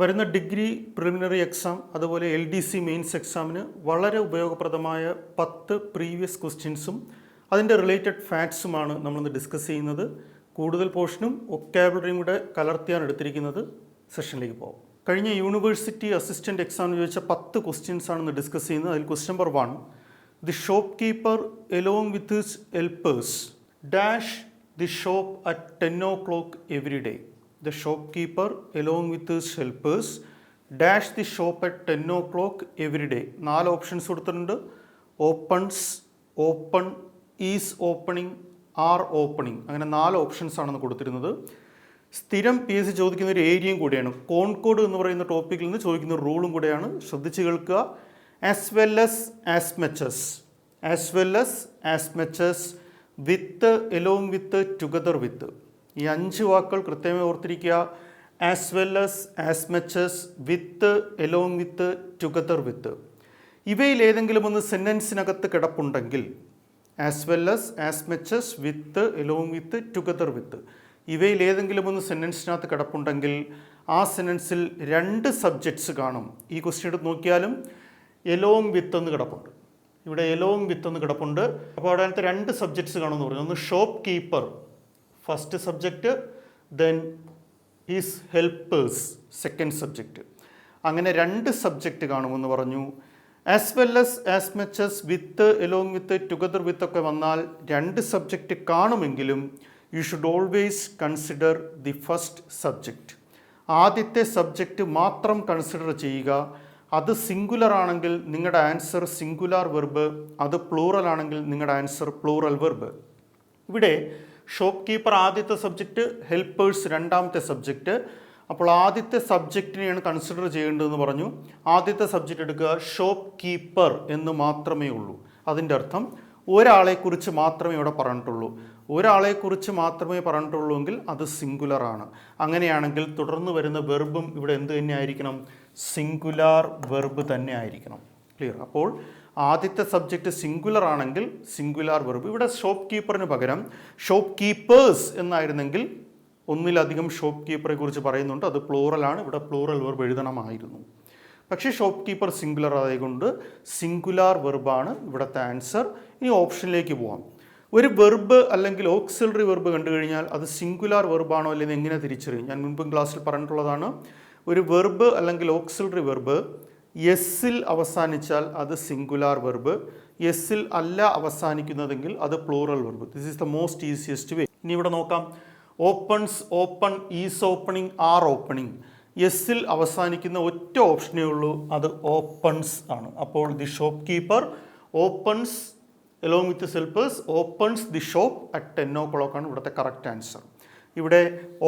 വരുന്ന degree preliminary exam അതുപോലെ LDC mains എക്സാമിന് വളരെ ഉപയോഗപ്രദമായ 10 പ്രീവിയസ് ക്വസ്റ്റ്യൻസും അതിൻ്റെ റിലേറ്റഡ് ഫാക്ട്സുമാണ് നമ്മളിന്ന് ഡിസ്കസ് ചെയ്യുന്നത്. കൂടുതൽ പോർഷനും വൊക്കാബുലറിയും കൂടെ കലർത്തിയാണ് എടുത്തിരിക്കുന്നത്. സെഷനിലേക്ക് പോകും. കഴിഞ്ഞ യൂണിവേഴ്സിറ്റി അസിസ്റ്റൻറ്റ് എക്സാമിന് ചോദിച്ച 10 ക്വസ്റ്റ്യൻസാണ് ഇന്ന് ഡിസ്കസ് ചെയ്യുന്നത്. അതിൽ question number 1, the shop keeper along with his helpers dash the shop at 10 o'clock every day. The shopkeeper along with his helpers dash the shop at 10 o'clock every day. 4 options കൊടുത്തിട്ടുണ്ട്. Opens, open, is opening, are opening, അങ്ങനെ 4 options ആണെന്ന് കൊടുത്തിരുന്നത്. സ്ഥിരം PSC ചോദിക്കുന്ന ഒരു ഏരിയയും കൂടിയാണ്. Concord എന്ന് പറയുന്ന ടോപ്പിക്കിൽ നിന്ന് ചോദിക്കുന്ന ഒരു റൂളും കൂടെയാണ്. ശ്രദ്ധിച്ച് കേൾക്കുക. ആസ് വെൽ ആസ് മച്ചസ്, ആസ് well as മച്ചസ്, with, along with, together with. ഈ 5 വാക്കുകൾ കൃത്യമായി ഓർത്തിരിക്കുക. As well as മച്ചസ്, with, along with, together with. ഇവയിൽ ഏതെങ്കിലും ഒന്ന് സെൻറ്റൻസിനകത്ത് കിടപ്പുണ്ടെങ്കിൽ, as well as മച്ചസ്, with, along with, together with, ഇവയിൽ ഏതെങ്കിലും ഒന്ന് സെൻറ്റൻസിനകത്ത് കിടപ്പുണ്ടെങ്കിൽ ആ സെൻറ്റൻസിൽ 2 സബ്ജക്ട്സ് കാണും. ഈ ക്വസ്റ്റ്യൻ എടുത്ത് നോക്കിയാലും എലോങ് വിത്ത് എന്ന് കിടപ്പുണ്ട്. ഇവിടെ എലോങ് വിത്ത് എന്ന് കിടപ്പുണ്ട്. അപ്പോൾ അതിനകത്ത് 2 സബ്ജക്ട്സ് കാണുമെന്ന് പറഞ്ഞു. ഒന്ന് shopkeeper, first subject, then his helpers, second subject. അങ്ങനെ 2 സബ്ജക്റ്റ് കാണുമെന്ന് പറഞ്ഞു. As well as മച്ചസ്, with, along with, together with ഒക്കെ വന്നാൽ 2 സബ്ജക്റ്റ് കാണുമെങ്കിലും you should always consider the first subject. ആദ്യത്തെ സബ്ജക്റ്റ് മാത്രം കൺസിഡർ ചെയ്യുക. അത് സിംഗുലർ ആണെങ്കിൽ നിങ്ങളുടെ ആൻസർ സിംഗുലാർ വെർബ്, അത് പ്ലൂറൽ ആണെങ്കിൽ നിങ്ങളുടെ ആൻസർ പ്ലൂറൽ വെർബ്. ഇവിടെ ഷോപ്പ് കീപ്പർ ആദ്യത്തെ സബ്ജക്റ്റ്, ഹെൽപ്പേഴ്സ് രണ്ടാമത്തെ സബ്ജക്റ്റ്. അപ്പോൾ ആദ്യത്തെ സബ്ജക്റ്റിനെയാണ് കൺസിഡർ ചെയ്യേണ്ടതെന്ന് പറഞ്ഞു. ആദ്യത്തെ സബ്ജക്റ്റ് എടുക്കുക, ഷോപ്പ് കീപ്പർ എന്ന് മാത്രമേ ഉള്ളൂ. അതിൻ്റെ അർത്ഥം ഒരാളെക്കുറിച്ച് മാത്രമേ ഇവിടെ പറഞ്ഞിട്ടുള്ളൂ. ഒരാളെക്കുറിച്ച് മാത്രമേ പറഞ്ഞിട്ടുള്ളൂ എങ്കിൽ അത് സിംഗുലർ ആണ്. അങ്ങനെയാണെങ്കിൽ തുടർന്ന് വരുന്ന വെർബും ഇവിടെ എന്ത് തന്നെ ആയിരിക്കണം? സിംഗുലാർ വെർബ് തന്നെ ആയിരിക്കണം. ക്ലിയർ? അപ്പോൾ ആദ്യത്തെ സബ്ജക്റ്റ് സിംഗുലർ ആണെങ്കിൽ സിംഗുലാർ വെർബ്. ഇവിടെ ഷോപ്പ് കീപ്പറിന് പകരം ഷോപ്പ് കീപ്പേഴ്സ് എന്നായിരുന്നെങ്കിൽ ഒന്നിലധികം ഷോപ്പ് കീപ്പറെ കുറിച്ച് പറയുന്നുണ്ട്, അത് പ്ലൂറലാണ്. ഇവിടെ പ്ലൂറൽ വെർബ് എഴുതണമായിരുന്നു. പക്ഷേ ഷോപ്പ് കീപ്പർ സിംഗുലർ ആയതുകൊണ്ട് സിംഗുലാർ വെർബാണ് ഇവിടുത്തെ ആൻസർ. ഇനി ഓപ്ഷനിലേക്ക് പോവാം. ഒരു വെർബ് അല്ലെങ്കിൽ ഓക്സിലറി വെർബ് കണ്ടു കഴിഞ്ഞാൽ അത് സിംഗുലാർ വെർബാണോ അല്ലെങ്കിൽ എങ്ങനെ തിരിച്ചറിയും? ഞാൻ മുൻപും ക്ലാസ്സിൽ പറഞ്ഞിട്ടുള്ളതാണ്. ഒരു വെർബ് അല്ലെങ്കിൽ ഓക്സിലറി വെർബ് എസ്സിൽ അവസാനിച്ചാൽ അത് സിംഗുലാർ വെർബ്, എസ്സിൽ അല്ല അവസാനിക്കുന്നതെങ്കിൽ അത് plural verb. This is the most easiest way. ഇനി ഇവിടെ നോക്കാം. Opens, open, is opening, are opening. എസ്സിൽ അവസാനിക്കുന്ന ഒറ്റ ഓപ്ഷനേ ഉള്ളൂ, അത് ഓപ്പൺസ് ആണ്. അപ്പോൾ the shopkeeper opens along with helpers opens the shop at 10 o'clock ആണ് ഇവിടുത്തെ കറക്റ്റ് ആൻസർ. ഇവിടെ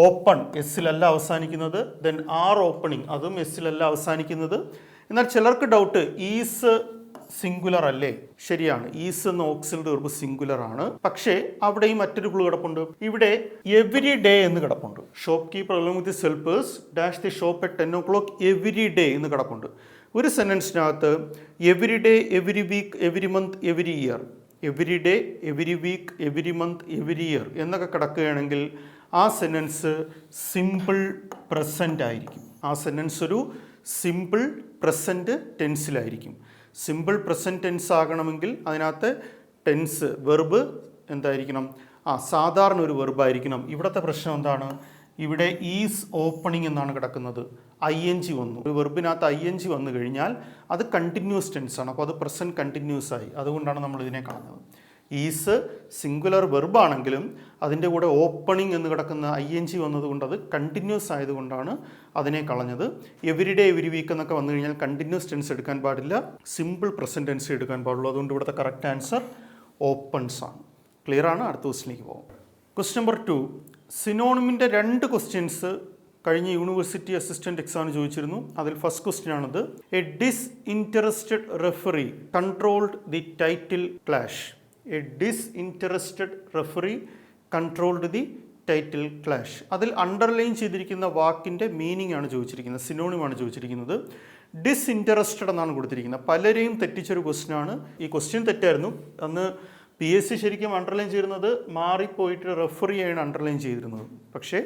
ഓപ്പൺ എസ്സിലല്ല അവസാനിക്കുന്നത്, ദെൻ ആർ ഓപ്പണിംഗ്, അതും എസ്സിലല്ല അവസാനിക്കുന്നത്. എന്നാൽ ചിലർക്ക് ഡൗട്ട്, ഈസ് സിംഗുലർ അല്ലേ? ശരിയാണ്, ഈസ് എന്ന ഓക്സിലറി വെർബ് സിംഗുലർ ആണ്. പക്ഷേ അവിടെയും മറ്റൊരു ക്ലൂ കിടപ്പുണ്ട്. ഇവിടെ എവരി ഡേ എന്ന് കിടപ്പുണ്ട്. Shopkeeper along with his helpers dash the shop at 10 o'clock every day എന്ന് കിടപ്പുണ്ട്. ഒരു സെന്റൻസിനകത്ത് every day, every week, every month, every year, every day, every week, every month, every year എന്നൊക്കെ കിടക്കുകയാണെങ്കിൽ ആ sentence simple present ആയിരിക്കും. ആ sentence ഒരു സിമ്പിൾ പ്രസൻറ്റ് ടെൻസിലായിരിക്കും. സിമ്പിൾ പ്രസൻറ്റ് ടെൻസ് ആകണമെങ്കിൽ അതിനകത്ത് ടെൻസ് വെർബ് എന്തായിരിക്കണം? സാധാരണ ഒരു വെർബായിരിക്കണം. ഇവിടുത്തെ പ്രശ്നം എന്താണ്? ഇവിടെ ഈസ് ഓപ്പണിംഗ് എന്നാണ് കിടക്കുന്നത്. ING വന്നു. ഒരു വെർബിനകത്ത് ING വന്നു കഴിഞ്ഞാൽ അത് കണ്ടിന്യൂസ് ടെൻസ് ആണ്. അപ്പോൾ അത് പ്രസൻറ്റ് കണ്ടിന്യൂസ് ആയി. അതുകൊണ്ടാണ് നമ്മൾ ഇതിനെ കളഞ്ഞത്. ഈസ് സിംഗുലർ വെർബാണെങ്കിലും അതിൻ്റെ കൂടെ ഓപ്പണിംഗ് എന്ന് കിടക്കുന്ന ING വന്നതുകൊണ്ട് അത് കണ്ടിന്യൂസ് ആയതുകൊണ്ടാണ് അതിനെ കളഞ്ഞത്. എവരി ഡേ, എവരി വീക്ക് എന്നൊക്കെ വന്നു കഴിഞ്ഞാൽ കണ്ടിന്യൂസ് ടെൻസ് എടുക്കാൻ പാടില്ല, സിമ്പിൾ പ്രസൻറ്റ് ടെൻസ് എടുക്കാൻ പാടുള്ളൂ. അതുകൊണ്ട് ഇവിടുത്തെ കറക്റ്റ് ആൻസർ ഓപ്പൺസ് ആണ്. ക്ലിയർ ആണ്? അടുത്ത ക്വസ്റ്റിലേക്ക് പോകും. ക്വസ്റ്റ്യൻ നമ്പർ 2, സിനോണിമിൻ്റെ 2 ക്വസ്റ്റ്യൻസ് കഴിഞ്ഞ യൂണിവേഴ്സിറ്റി അസിസ്റ്റൻറ്റ് എക്സാമിന് ചോദിച്ചിരുന്നു. അതിൽ ഫസ്റ്റ് ക്വസ്റ്റ്യൻ ആണിത്. A disinterested referee controlled the title clash. A disinterested referee controlled the title clash. അതിൽ അണ്ടർലൈൻ ചെയ്തിരിക്കുന്ന വാക്കിൻ്റെ മീനിങ് ആണ് ചോദിച്ചിരിക്കുന്നത്, സിനോണിമാണ് ചോദിച്ചിരിക്കുന്നത്. ഡിസ്ഇൻറ്ററസ്റ്റഡ് എന്നാണ് കൊടുത്തിരിക്കുന്നത്. പലരെയും തെറ്റിച്ചൊരു ക്വസ്റ്റ്യൻ ആണ്. ഈ ക്വസ്റ്റ്യൻ തെറ്റായിരുന്നു. അന്ന് PSC ശരിക്കും അണ്ടർലൈൻ ചെയ്യുന്നത് മാറിപ്പോയിട്ട് റെഫറിയാണ് അണ്ടർലൈൻ ചെയ്തിരുന്നത്. പക്ഷേ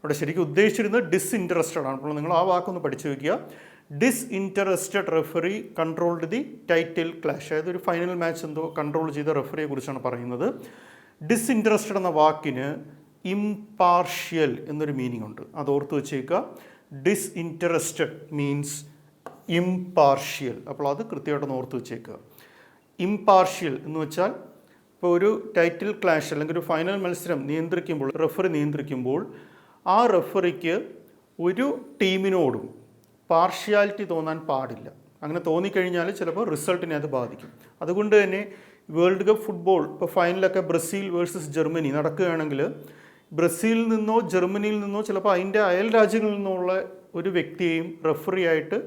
അവിടെ ശരിക്കും ഉദ്ദേശിച്ചിരുന്നത് ഡിസ്ഇൻട്രസ്റ്റഡ് ആണ്. അപ്പോൾ നിങ്ങൾ ആ വാക്കൊന്ന് പഠിച്ചു വയ്ക്കുക. Disinterested referee controlled the title clash. അതായത് ഒരു ഫൈനൽ മാച്ച് എന്തോ കൺട്രോൾ ചെയ്ത റെഫറിയെ കുറിച്ചാണ് പറയുന്നത്. ഡിസ്ഇൻട്രസ്റ്റഡ് എന്ന വാക്കിന് ഇംപാർഷ്യൽ എന്നൊരു മീനിങ് ഉണ്ട്, അത് ഓർത്ത് വെച്ചേക്കുക. Disinterested means impartial. അപ്പോൾ അത് കൃത്യമായിട്ടൊന്ന് ഓർത്ത് വെച്ചേക്കുക. ഇംപാർഷ്യൽ എന്ന് വെച്ചാൽ ഇപ്പോൾ ഒരു ടൈറ്റിൽ ക്ലാഷ് അല്ലെങ്കിൽ ഒരു ഫൈനൽ മത്സരം നിയന്ത്രിക്കുമ്പോൾ, റെഫറി നിയന്ത്രിക്കുമ്പോൾ ആ റെഫറിക്ക് ഒരു ടീമിനോടും പാർഷ്യാലിറ്റി തോന്നാൻ പാടില്ല. അങ്ങനെ തോന്നിക്കഴിഞ്ഞാൽ ചിലപ്പോൾ റിസൾട്ടിനെ അത് ബാധിക്കും. അതുകൊണ്ട് തന്നെ വേൾഡ് കപ്പ് ഫുട്ബോൾ ഇപ്പോൾ ഫൈനലൊക്കെ ബ്രസീൽ വേഴ്സസ് ജർമ്മനി നടക്കുകയാണെങ്കിൽ ബ്രസീലിൽ നിന്നോ ജർമ്മനിയിൽ നിന്നോ ചിലപ്പോൾ അതിൻ്റെ അയൽ രാജ്യങ്ങളിൽ നിന്നുള്ള ഒരു വ്യക്തിയെയും റെഫറി ആയിട്ട്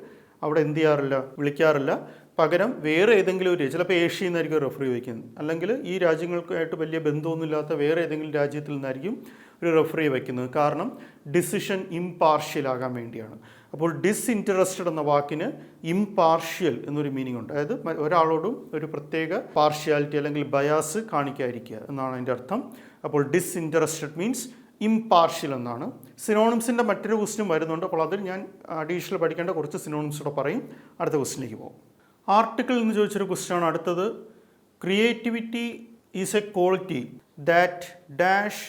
അവിടെ എന്ത് ചെയ്യാറില്ല, വിളിക്കാറില്ല. പകരം വേറെ ഏതെങ്കിലും ഒരു, ചിലപ്പോൾ ഏഷ്യയിൽ നിന്നായിരിക്കും റെഫറി വയ്ക്കുന്നത്, അല്ലെങ്കിൽ ഈ രാജ്യങ്ങൾക്കായിട്ട് വലിയ ബന്ധമൊന്നുമില്ലാത്ത വേറെ ഏതെങ്കിലും രാജ്യത്തിൽ നിന്നായിരിക്കും ഒരു റെഫറിയെ വയ്ക്കുന്നത്. കാരണം ഡിസിഷൻ ഇംപാർഷ്യൽ ആകാൻ വേണ്ടിയാണ്. അപ്പോൾ ഡിസ്ഇൻട്രസ്റ്റഡ് എന്ന വാക്കിന് ഇംപാർഷ്യൽ എന്നൊരു മീനിങ് ഉണ്ട്. അതായത് ഒരാളോടും ഒരു പ്രത്യേക പാർഷ്യാലിറ്റി അല്ലെങ്കിൽ ബയാസ് കാണിക്കാതിരിക്കുക എന്നാണ് അതിൻ്റെ അർത്ഥം. അപ്പോൾ ഡിസ്ഇൻട്രസ്റ്റഡ് മീൻസ് ഇംപാർഷ്യൽ എന്നാണ്. സിനോണിംസിൻ്റെ മറ്റൊരു ക്വസ്റ്റ്യൻ വരുന്നുണ്ട്. അപ്പോൾ അതിൽ ഞാൻ അഡീഷണൽ പഠിക്കേണ്ട കുറച്ച് സിനോണിംസ് കൂടെ പറയും. അടുത്ത ക്വസ്റ്റ്യനിലേക്ക് പോകും. ആർട്ടിക്കിൾ എന്ന് ചോദിച്ചൊരു ക്വസ്റ്റ്യൻ ആണ് അടുത്തത്. Creativity is A quality that dash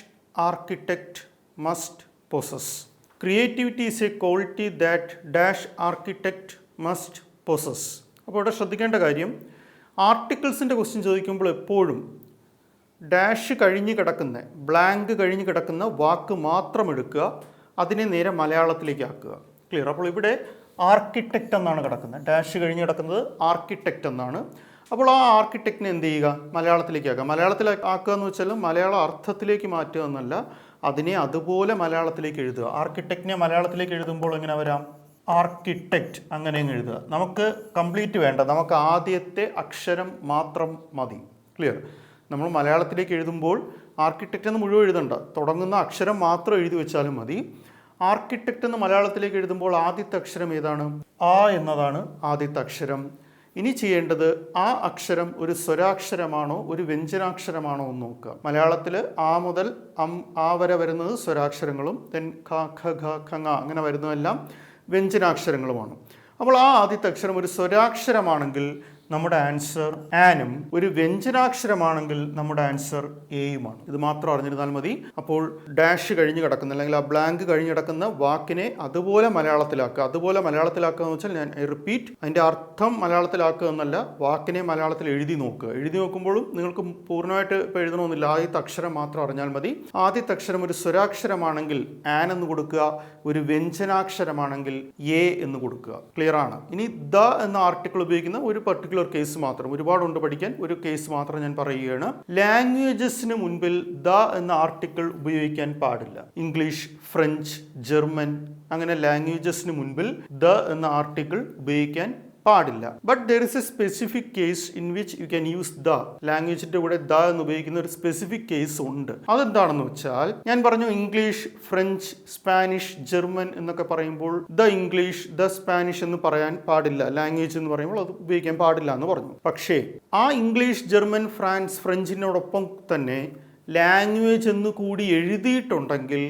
architect must possess. Creativity is A quality that dash architect must possess. അപ്പോൾ ഇവിടെ ശ്രദ്ധിക്കേണ്ട കാര്യം, ആർട്ടിക്കിൾസിൻ്റെ ക്വസ്റ്റ്യൻ ചോദിക്കുമ്പോൾ എപ്പോഴും ഡാഷ് കഴിഞ്ഞ് കിടക്കുന്ന, ബ്ലാങ്ക് കഴിഞ്ഞ് കിടക്കുന്ന വാക്ക് മാത്രം എടുക്കുക, അതിനെ നേരെ മലയാളത്തിലേക്ക് ആക്കുക. ക്ലിയർ? അപ്പോൾ ഇവിടെ ആർക്കിടെക്റ്റ് എന്നാണ് കിടക്കുന്നത്, ഡാഷ് കഴിഞ്ഞ് കിടക്കുന്നത് ആർക്കിടെക്റ്റ് എന്നാണ്. അപ്പോൾ ആ ആർക്കിടെക്റ്റിനെ എന്ത് ചെയ്യുക, മലയാളത്തിലേക്ക് ആക്കുക. മലയാളത്തിലാക്കുക എന്ന് വെച്ചാൽ മലയാള അർത്ഥത്തിലേക്ക് മാറ്റുക എന്നല്ല, അതിനെ അതുപോലെ മലയാളത്തിലേക്ക് എഴുതുക. ആർക്കിടെക്റ്റിനെ മലയാളത്തിലേക്ക് എഴുതുമ്പോൾ എങ്ങനെ വരാം, ആർക്കിടെക്റ്റ് അങ്ങനെ എഴുതുക. നമുക്ക് കംപ്ലീറ്റ് വേണ്ട, നമുക്ക് ആദ്യത്തെ അക്ഷരം മാത്രം മതി. ക്ലിയർ? നമ്മൾ മലയാളത്തിലേക്ക് എഴുതുമ്പോൾ ആർക്കിടെക്റ്റ് എന്ന് മുഴുവൻ എഴുതണ്ട, തുടങ്ങുന്ന അക്ഷരം മാത്രം എഴുതി വെച്ചാലും മതി. ആർക്കിടെക്റ്റ് എന്ന് മലയാളത്തിലേക്ക് എഴുതുമ്പോൾ ആദ്യത്തെ അക്ഷരം ഏതാണ്, ആ എന്നതാണ് ആദ്യത്തെ അക്ഷരം. ഇനി ചെയ്യേണ്ടത് ആ അക്ഷരം ഒരു സ്വരാക്ഷരമാണോ ഒരു വ്യഞ്ജനാക്ഷരമാണോ എന്ന് നോക്കുക. മലയാളത്തിൽ ആ മുതൽ ആ വരെ വരുന്നത് സ്വരാക്ഷരങ്ങളും, ദെൻ ഖ ഖ ഘ ഖ ങ അങ്ങനെ വരുന്നതെല്ലാം വ്യഞ്ജനാക്ഷരങ്ങളുമാണ്. അപ്പോൾ ആ ആദ്യത്തെ അക്ഷരം ഒരു സ്വരാക്ഷരമാണെങ്കിൽ നമ്മുടെ ആൻസർ ആനും, ഒരു വ്യഞ്ജനാക്ഷരമാണെങ്കിൽ നമ്മുടെ ആൻസർ എയുമാണ്. ഇത് മാത്രം അറിഞ്ഞിരുന്നാൽ മതി. അപ്പോൾ ഡാഷ് കഴിഞ്ഞ് കിടക്കുന്ന അല്ലെങ്കിൽ ആ ബ്ലാങ്ക് കഴിഞ്ഞ് കിടക്കുന്ന വാക്കിനെ അതുപോലെ മലയാളത്തിലാക്കുക. അതുപോലെ മലയാളത്തിലാക്കുക എന്ന് വെച്ചാൽ, ഞാൻ റിപ്പീറ്റ്, അതിൻ്റെ അർത്ഥം മലയാളത്തിലാക്കുക എന്നല്ല, വാക്കിനെ മലയാളത്തിൽ എഴുതി നോക്കുക. എഴുതി നോക്കുമ്പോഴും നിങ്ങൾക്ക് പൂർണ്ണമായിട്ട് ഇപ്പോൾ എഴുതണമെന്നില്ല, ആദ്യത്തെ അക്ഷരം മാത്രം അറിഞ്ഞാൽ മതി. ആദ്യത്തെ അക്ഷരം ഒരു സ്വരാക്ഷരമാണെങ്കിൽ ആൻ എന്ന് കൊടുക്കുക, ഒരു വ്യഞ്ജനാക്ഷരമാണെങ്കിൽ എ എന്ന് കൊടുക്കുക. ക്ലിയർ ആണ്? ഇനി ദ എന്ന ആർട്ടിക്കിൾ ഉപയോഗിക്കുന്ന ഒരു പർട്ടിക്കുലർ കേസ് മാത്രം, ഒരുപാടുണ്ട് പഠിക്കാൻ, ഒരു കേസ് മാത്രം ഞാൻ പറയുകയാണ്. ലാംഗ്വേജസിന് മുൻപിൽ ദ എന്ന ആർട്ടിക്കിൾ ഉപയോഗിക്കാൻ പാടില്ല. ഇംഗ്ലീഷ്, ഫ്രഞ്ച്, ജർമ്മൻ അങ്ങനെ ലാംഗ്വേജസിന് മുൻപിൽ ദ എന്ന ആർട്ടിക്കിൾ ഉപയോഗിക്കാൻ പാടില്ല. But there is a specific case in which you can use the. ലാംഗ്വേജിന്റെ കൂടെ ദ എന്ന് ഉപയോഗിക്കുന്ന ഒരു സ്പെസിഫിക് കേസ് ഉണ്ട്. അതെന്താണെന്ന് വെച്ചാൽ, ഞാൻ പറഞ്ഞു ഇംഗ്ലീഷ്, ഫ്രഞ്ച്, സ്പാനിഷ്, ജർമ്മൻ എന്നൊക്കെ പറയുമ്പോൾ ദ ഇംഗ്ലീഷ്, ദ സ്പാനിഷ് എന്ന് പറയാൻ പാടില്ല. ലാംഗ്വേജ് എന്ന് പറയുമ്പോൾ അത് ഉപയോഗിക്കാൻ പാടില്ല എന്ന് പറഞ്ഞു. പക്ഷേ ആ ഇംഗ്ലീഷ്, ജർമ്മൻ, ഫ്രഞ്ചിനോടൊപ്പം തന്നെ ലാംഗ്വേജ് എന്ന് കൂടി എഴുതിയിട്ടുണ്ടെങ്കിൽ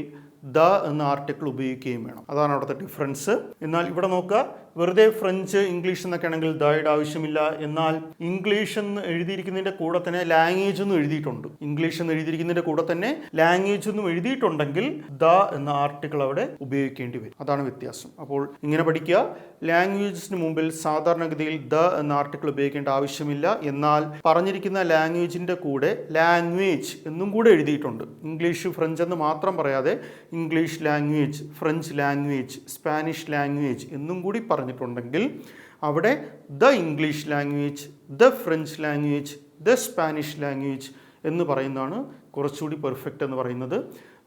ദ എന്ന ആർട്ടിക്കിൾ ഉപയോഗിക്കുകയും വേണം. അതാണ് അവിടുത്തെ ഡിഫറൻസ്. എന്നാൽ ഇവിടെ നോക്കുക, വെറുതെ ഫ്രഞ്ച്, ഇംഗ്ലീഷ് എന്നൊക്കെ ആണെങ്കിൽ ദയുടെ ആവശ്യമില്ല. എന്നാൽ ഇംഗ്ലീഷ് എന്ന് എഴുതിയിരിക്കുന്നതിൻ്റെ കൂടെ തന്നെ ലാംഗ്വേജ് എന്നും എഴുതിയിട്ടുണ്ട്. ഇംഗ്ലീഷ് എന്ന് എഴുതിയിരിക്കുന്നതിൻ്റെ കൂടെ തന്നെ ലാംഗ്വേജ് എന്നും എഴുതിയിട്ടുണ്ടെങ്കിൽ ദ എന്ന ആർട്ടിക്കിൾ അവിടെ ഉപയോഗിക്കേണ്ടി വരും. അതാണ് വ്യത്യാസം. അപ്പോൾ ഇങ്ങനെ പഠിക്കുക, ലാംഗ്വേജസിന് മുമ്പിൽ സാധാരണഗതിയിൽ ദ എന്ന ആർട്ടിക്കിൾ ഉപയോഗിക്കേണ്ട ആവശ്യമില്ല. എന്നാൽ പറഞ്ഞിരിക്കുന്ന ലാംഗ്വേജിൻ്റെ കൂടെ ലാംഗ്വേജ് എന്നും കൂടെ എഴുതിയിട്ടുണ്ട്. ഇംഗ്ലീഷ്, ഫ്രഞ്ച് എന്ന് മാത്രം പറയാതെ English language, French language, Spanish language എന്നും കൂടി പറഞ്ഞിട്ടുണ്ടെങ്കിൽ അവിടെ the English language, the French language, the Spanish language എന്ന് പറയുന്നതാണ് കുറച്ചുകൂടി പെർഫെക്റ്റ് എന്ന് പറയുന്നത്.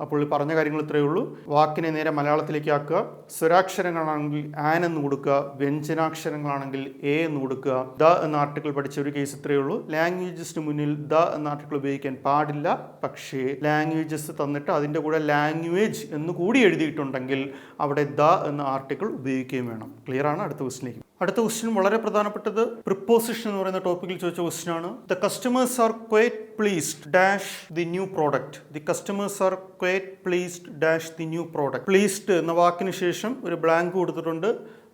അപ്പോൾ പറഞ്ഞ കാര്യങ്ങൾ ഇത്രയേ ഉള്ളൂ. വാക്കിനെ നേരെ മലയാളത്തിലേക്ക് ആക്കുക. സ്വരാക്ഷരങ്ങളാണെങ്കിൽ ആൻ എന്ന് കൊടുക്കുക, വ്യഞ്ജനാക്ഷരങ്ങളാണെങ്കിൽ എ എന്ന് കൊടുക്കുക. ദ എന്ന ആർട്ടിക്കിൾ പഠിച്ച ഒരു കേസ് ഇത്രയേ ഉള്ളൂ. ലാംഗ്വേജസിന് മുന്നിൽ ദ എന്ന ആർട്ടിക്കിൾ ഉപയോഗിക്കാൻ പാടില്ല. പക്ഷേ ലാംഗ്വേജസ് തന്നിട്ട് അതിൻ്റെ കൂടെ ലാംഗ്വേജ് എന്ന് കൂടി എഴുതിയിട്ടുണ്ടെങ്കിൽ അവിടെ ദ എന്ന ആർട്ടിക്കിൾ ഉപയോഗിക്കുകയും വേണം. ക്ലിയർ ആണ്? അടുത്ത ക്വസ്റ്റിലേക്ക്. അടുത്ത ക്വസ്റ്റ്യൻ വളരെ പ്രധാനപ്പെട്ടത് പ്രിപ്പോസിഷൻ എന്ന് പറയുന്ന ടോപ്പിക്കിൽ ചോദിച്ച ക്വസ്റ്റ്യൻ ആണ്. The customers R quite pleased dash the new product. The customers are quite pleased dash the new product. Pleased എന്ന വാക്കിന് ശേഷം ഒരു ബ്ലാങ്ക് കൊടുത്തിട്ടുണ്ട്.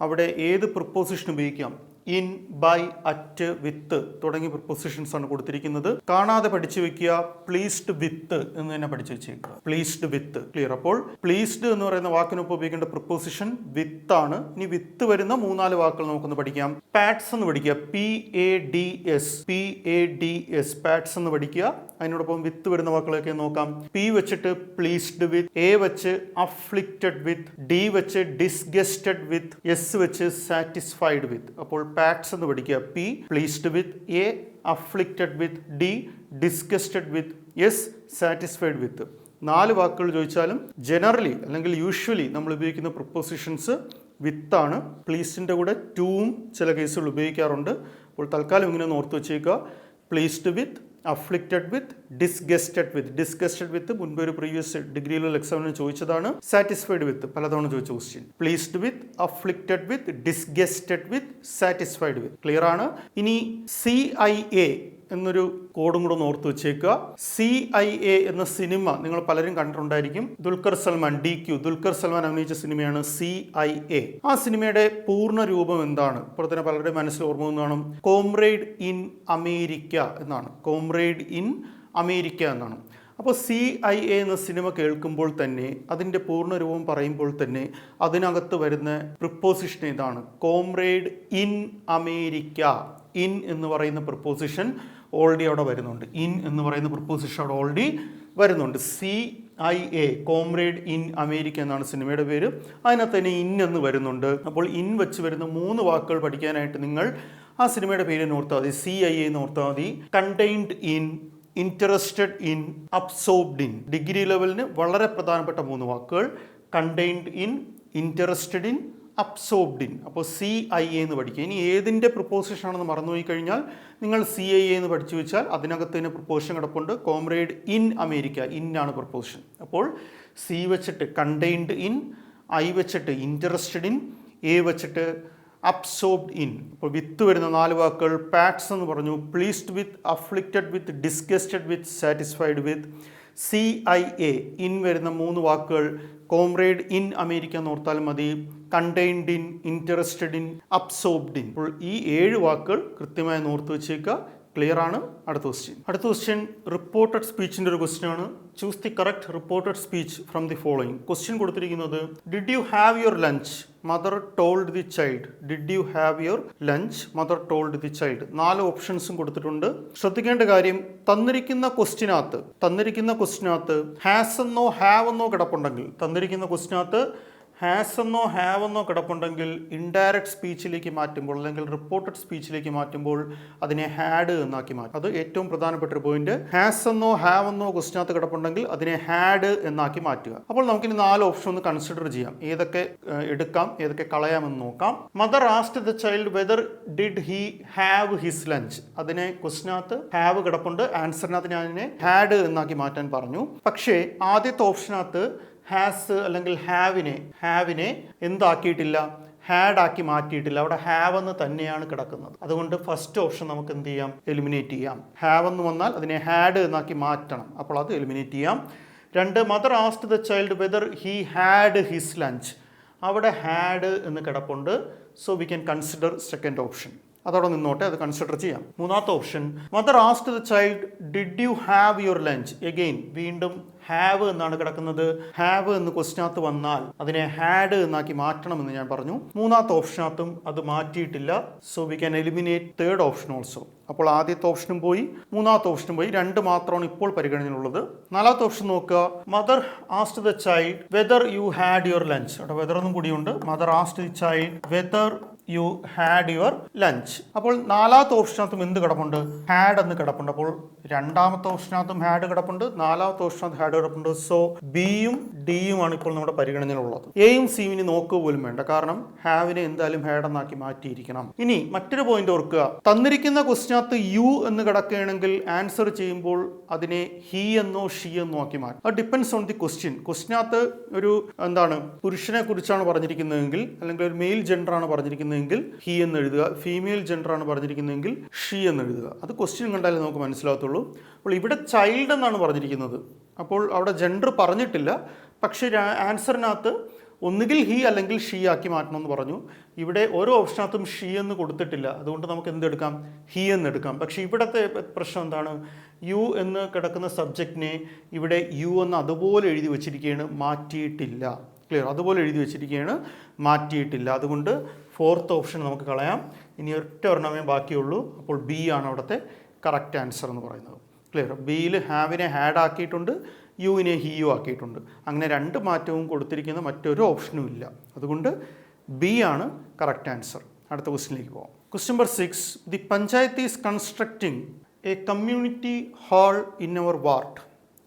അവിടെ ഏത് പ്രിപ്പോസിഷൻ ഉപയോഗിക്കാം? ഇൻ, ബൈ, അറ്റ്, വിത്ത് തുടങ്ങിയ പ്രിപ്പോസിഷൻസ് ആണ് കൊടുത്തിരിക്കുന്നത്. കാണാതെ പഠിച്ചു വെക്കുക. പ്ലീസ്ഡ് വിത്ത് എന്ന് തന്നെ പഠിച്ചു വെച്ചേക്കുക. പ്ലീസ്ഡ് വിത്ത്. ക്ലിയർ? അപ്പോൾ പ്ലീസ്ഡ് എന്ന് പറയുന്ന വാക്കിനൊപ്പം ഉപയോഗിക്കേണ്ട പ്രിപ്പോസിഷൻ വിത്ത് ആണ്. ഇനി വിത്ത് വരുന്ന 3-4 വാക്കുകൾ നമുക്കൊന്ന് പഠിക്കാം. പാഡ്സ് എന്ന് പഠിക്കുക. PADS. PADS. പാഡ്സ് എന്ന് പഠിക്കുക. അതിനോടൊപ്പം വിത്ത് വരുന്ന വാക്കുകളൊക്കെ നോക്കാം. പി വെച്ചിട്ട് പ്ലീസ്ഡ് വിത്ത്, എ വെച്ച് അഫ്ലിക്റ്റഡ് വിത്ത്, ഡി വെച്ച് ഡിസ്ഗസ്റ്റഡ് വിത്ത്, എസ് വെച്ച് സാറ്റിസ്ഫൈഡ് വിത്ത്. അപ്പോൾ പാഡ്സ് എന്ന് പഠിക്കുക. P pleased with, A afflicted with, D disgusted with, S satisfied with. 4 വാക്കുകൾ ചോദിച്ചാലും ജനറലി അല്ലെങ്കിൽ യൂഷ്വലി നമ്മൾ ഉപയോഗിക്കുന്ന പ്രിപ്പോസിഷൻസ് വിത്താണ്. പ്ലീസ്ഡിൻ്റെ കൂടെ ടൂവും ചില കേസുകൾ ഉപയോഗിക്കാറുണ്ട്. അപ്പോൾ തൽക്കാലം ഇങ്ങനെ ഒന്ന് ഓർത്ത് വെച്ചേക്കുക. Pleased with, afflicted with, disgusted with. Disgusted വിത്ത് മുൻപ് ഒരു പ്രീവിയസ് ഡിഗ്രിയിലുള്ള എക്സാമിന് ചോദിച്ചതാണ്. സാറ്റിസ്ഫൈഡ് വിത്ത് പലതവണ ചോദിച്ച question. Pleased with, afflicted with, disgusted with, satisfied with. Clear ആണ്? ഇനി CIA എന്നൊരു കോഡും കൂടെ ഒന്ന് ഓർത്ത് വെച്ചേക്കുക. CIA എന്ന സിനിമ നിങ്ങൾ പലരും കണ്ടിട്ടുണ്ടായിരിക്കും. ദുൽഖർ സൽമാൻ, DQ ദുൽഖർ സൽമാൻ അഭിനയിച്ച സിനിമയാണ് CIA. ആ സിനിമയുടെ പൂർണ്ണ രൂപം എന്താണ്? ഇപ്പോൾ തന്നെ പലരുടെ മനസ്സിൽ ഓർമ്മ വന്നതാണ്. കോംറേഡ് ഇൻ അമേരിക്ക എന്നാണ്. കോംറേഡ് ഇൻ അമേരിക്ക എന്നാണ്. അപ്പോൾ CIA എന്ന സിനിമ കേൾക്കുമ്പോൾ തന്നെ അതിൻ്റെ പൂർണ്ണ രൂപം പറയുമ്പോൾ തന്നെ അതിനകത്ത് വരുന്ന പ്രിപ്പോസിഷൻ ഇതാണ്. Comrade in America. ഇൻ എന്ന് പറയുന്ന പ്രിപ്പോസിഷൻ ഓൾറെഡി അവിടെ വരുന്നുണ്ട്. ഇൻ എന്ന് പറയുന്ന പ്രിപ്പോസിഷൻ അവിടെ ഓൾറെഡി വരുന്നുണ്ട്. CIA കോംറേഡ് ഇൻ അമേരിക്ക എന്നാണ് സിനിമയുടെ പേര്. അതിനകത്ത് തന്നെ ഇൻ എന്ന് വരുന്നുണ്ട്. അപ്പോൾ ഇൻ വെച്ച് വരുന്ന 3 വാക്കുകൾ പഠിക്കാനായിട്ട് നിങ്ങൾ ആ സിനിമയുടെ പേര് ഓർത്താൽ മതി. CIA എന്ന് ഓർത്താൽ മതി. Contained in, interested in, absorbed in. Degree ലെവലിന് വളരെ പ്രധാനപ്പെട്ട 3 വാക്കുകൾ. Contained in, interested in, absorbed in. അപ്പോൾ CIA എന്ന് പഠിക്കുക. ഇനി ഏതിൻ്റെ പ്രിപ്പോസിഷൻ ആണെന്ന് മറന്നുപോയി കഴിഞ്ഞാൽ നിങ്ങൾ CIA എന്ന് പഠിച്ചു വെച്ചാൽ അതിനകത്ത് തന്നെ പ്രിപ്പോസിഷൻ കിടപ്പുണ്ട്. Comrade in America. ഇൻ ആണ് പ്രിപ്പോസിഷൻ. അപ്പോൾ C വെച്ചിട്ട് കണ്ടെയ്ൻഡ് ഇൻ, I വെച്ചിട്ട് ഇൻട്രസ്റ്റഡ് ഇൻ, A വെച്ചിട്ട് അബ്സോർബ്ഡ് ഇൻ. അപ്പോൾ വിത്ത് വരുന്ന 4 വാക്കുകൾ പാഡ്സ് എന്ന് പറഞ്ഞു. Pleased with, afflicted with, disgusted with, satisfied with. CIA in വരുന്ന 3 വാക്കുകൾ കോംറേഡ് ഇൻ അമേരിക്ക എന്ന് ഓർത്താൽ മതി. Contained in, interested in, absorbed in. അപ്പോൾ ഈ 7 വാക്കുകൾ കൃത്യമായി ഓർത്ത് വെച്ചേക്കുക. ക്ലിയർ ആണ്? അടുത്ത ക്വസ്റ്റ്യൻ റിപ്പോർട്ടഡ് സ്പീച്ചിൻ്റെ ഒരു ക്വസ്റ്റ്യൻ ആണ്. Choose the correct reported speech from the following. Question കൊടുത്തിരിക്കുന്നത് did you have your lunch, mother told the child. Did you have your lunch, mother told the child. 4 ഓപ്ഷൻസും കൊടുത്തിട്ടുണ്ട്. ശ്രദ്ധിക്കേണ്ട കാര്യം, തന്നിരിക്കുന്ന ക്വസ്റ്റിനകത്ത് ഹാസ് എന്നോ have എന്നോ കിടപ്പുണ്ടെങ്കിൽ, തന്നിരിക്കുന്ന ക്വസ്റ്റിനകത്ത് ഹാസ് എന്നോ ഹാവ് എന്നോ കിടപ്പുണ്ടെങ്കിൽ ഇൻഡയറക്റ്റ് സ്പീച്ചിലേക്ക് മാറ്റുമ്പോൾ അല്ലെങ്കിൽ റിപ്പോർട്ടഡ് സ്പീച്ചിലേക്ക് മാറ്റുമ്പോൾ അതിനെ ഹാഡ് എന്നാക്കി മാറ്റും. അത് ഏറ്റവും പ്രധാനപ്പെട്ട ഒരു പോയിന്റ്. ഹാസ് എന്നോ ഹാവ് എന്നോ ക്വസ്റ്റിനകത്ത് കിടപ്പുണ്ടെങ്കിൽ അതിനെ ഹാഡ് എന്നാക്കി മാറ്റുക. അപ്പോൾ നമുക്കിനി 4 ഓപ്ഷൻ ഒന്ന് കൺസിഡർ ചെയ്യാം. ഏതൊക്കെ എടുക്കാം, ഏതൊക്കെ കളയാമെന്ന് നോക്കാം. Mother asked the child whether did he have his lunch. അതിനെ ക്വസ്റ്റിനകത്ത് ഹാവ് കിടപ്പുണ്ട്. ആൻസറിനകത്ത് ഞാൻ അതിനെ ഹാഡ് എന്നാക്കി മാറ്റാൻ പറഞ്ഞു. പക്ഷേ ആദ്യത്തെ ഓപ്ഷനകത്ത് ഹാസ് അല്ലെങ്കിൽ ഹാവിനെ എന്താക്കിയിട്ടില്ല, ഹാഡ് ആക്കി മാറ്റിയിട്ടില്ല. അവിടെ ഹാവ് എന്ന് തന്നെയാണ് കിടക്കുന്നത്. അതുകൊണ്ട് ഫസ്റ്റ് ഓപ്ഷൻ നമുക്ക് എന്ത് ചെയ്യാം, എലിമിനേറ്റ് ചെയ്യാം. ഹാവ് എന്ന് വന്നാൽ അതിനെ ഹാഡ് എന്നാക്കി മാറ്റണം. അപ്പോൾ അത് എലിമിനേറ്റ് ചെയ്യാം. 2, mother asked the child whether he had his lunch. അവിടെ ഹാഡ് എന്ന് കിടപ്പുണ്ട്. So we can consider second option. അതോടെ നിന്നോട്ടെ, അത് കൺസിഡർ ചെയ്യാം. 3ാമത്തെ option, mother asked the child did you have your lunch. Again വീണ്ടും ഹാവ് എന്നാണ് കിടക്കുന്നത്. ഹാവ് എന്ന് ക്വസ്റ്റിനകത്ത് വന്നാൽ അതിനെ ഹാഡ് എന്നാക്കി മാറ്റണമെന്ന് ഞാൻ പറഞ്ഞു. 3ാമത്തെ ഓപ്ഷനകത്തും അത് മാറ്റിയിട്ടില്ല. So we can eliminate third option also. അപ്പോൾ ആദ്യത്തെ ഓപ്ഷനും പോയി, 3ാമത്തെ ഓപ്ഷനും പോയി. 2 മാത്രമാണ് ഇപ്പോൾ പരിഗണനയിലുള്ളത്. 4ാമത്തെ ഓപ്ഷൻ നോക്കുക. Mother asked the child whether you had your lunch. അവിടെ വെദർ എന്നും കൂടിയുണ്ട്. Mother asked the child whether you had your lunch. അപ്പോൾ 4ാമത്തെ ഓപ്ഷനകത്തും എന്ത് കിടപ്പുണ്ട്, ഹാഡ് എന്ന് കിടപ്പുണ്ട്. അപ്പോൾ 2ാമത്തെ ഓപ്ഷനകത്തും ഹാഡ് കിടപ്പുണ്ട്, 4ാമത്തെ ഓപ്ഷനകത്ത് ഹാഡ് കിടപ്പുണ്ട്. സോ ബിയും ഡിയും ആണ് ഇപ്പോൾ നമ്മുടെ പരിഗണനയിലുള്ളത്. എയും സിയും ഇനി നോക്കുക പോലും വേണ്ട, കാരണം ഹാവിനെ എന്തായാലും ഹാഡ് എന്നാക്കി മാറ്റിയിരിക്കണം. ഇനി മറ്റൊരു പോയിന്റ് ഓർക്കുക, തന്നിരിക്കുന്ന ക്വസ്റ്റിനകത്ത് യു എന്ന് കിടക്കുകയാണെങ്കിൽ ആൻസർ ചെയ്യുമ്പോൾ അതിനെ ഹി എന്നോ ഷീ എന്നോ ആക്കി മാറ്റും. അത് ഡിപ്പെൻഡ്സ് ഓൺ ദി ക്വസ്റ്റ്യൻ. ക്വസ്റ്റിനകത്ത് ഒരു പുരുഷനെ കുറിച്ചാണ് പറഞ്ഞിരിക്കുന്നതെങ്കിൽ, അല്ലെങ്കിൽ ഒരു മെയിൽ ജെൻഡർ ആണ് പറഞ്ഞിരിക്കുന്നതെങ്കിൽ ഹി എന്ന് എഴുതുക, ഫീമെയിൽ ജെൻഡർ ആണ് പറഞ്ഞിരിക്കുന്നതെങ്കിൽ ഷീ എന്ന് എഴുതുക. അത് ക്വസ്റ്റ്യൻ കണ്ടാലേ നമുക്ക് മനസ്സിലാകത്തുള്ളൂ. അപ്പോൾ ഇവിടെ ചൈൽഡ് എന്നാണ് പറഞ്ഞിരിക്കുന്നത്, അപ്പോൾ അവിടെ ജെൻഡർ പറഞ്ഞിട്ടില്ല, പക്ഷേ ആൻസറിനകത്ത് ഒന്നുകിൽ ഹി അല്ലെങ്കിൽ ഷീ ആക്കി മാറ്റണമെന്ന് പറഞ്ഞു. ഇവിടെ ഓരോ ഓപ്ഷനകത്തും ഷീ എന്ന് കൊടുത്തിട്ടില്ല, അതുകൊണ്ട് നമുക്ക് എന്തെടുക്കാം, ഹി എന്ന് എടുക്കാം. പക്ഷേ ഇവിടുത്തെ പ്രശ്നം എന്താണ്, യു എന്ന് കിടക്കുന്ന സബ്ജക്റ്റിനെ ഇവിടെ യു എന്ന് അതുപോലെ എഴുതി വെച്ചിരിക്കുകയാണ്, മാറ്റിയിട്ടില്ല. ക്ലിയർ? അതുപോലെ എഴുതി വെച്ചിരിക്കുകയാണ്, മാറ്റിയിട്ടില്ല. അതുകൊണ്ട് ഫോർത്ത് ഓപ്ഷൻ നമുക്ക് കളയാം. ഇനി ഒറ്റ ഒരെണ്ണമേ ബാക്കിയുള്ളൂ. അപ്പോൾ ബി ആണ് അവിടുത്തെ കറക്റ്റ് ആൻസർ എന്ന് പറയുന്നത്. ക്ലിയർ? ബിയിൽ ഹാവിനെ ഹാഡ് ആക്കിയിട്ടുണ്ട്, യുവിനെ ഹിയു ആക്കിയിട്ടുണ്ട്. അങ്ങനെ രണ്ട് മാറ്റവും കൊടുത്തിരിക്കുന്ന മറ്റൊരു ഓപ്ഷനും ഇല്ല. അതുകൊണ്ട് ബി ആണ് കറക്റ്റ് ആൻസർ. അടുത്ത ക്വസ്റ്റിനിലേക്ക് പോകാം. Question number 6. The panchayat is constructing a community hall in our ward.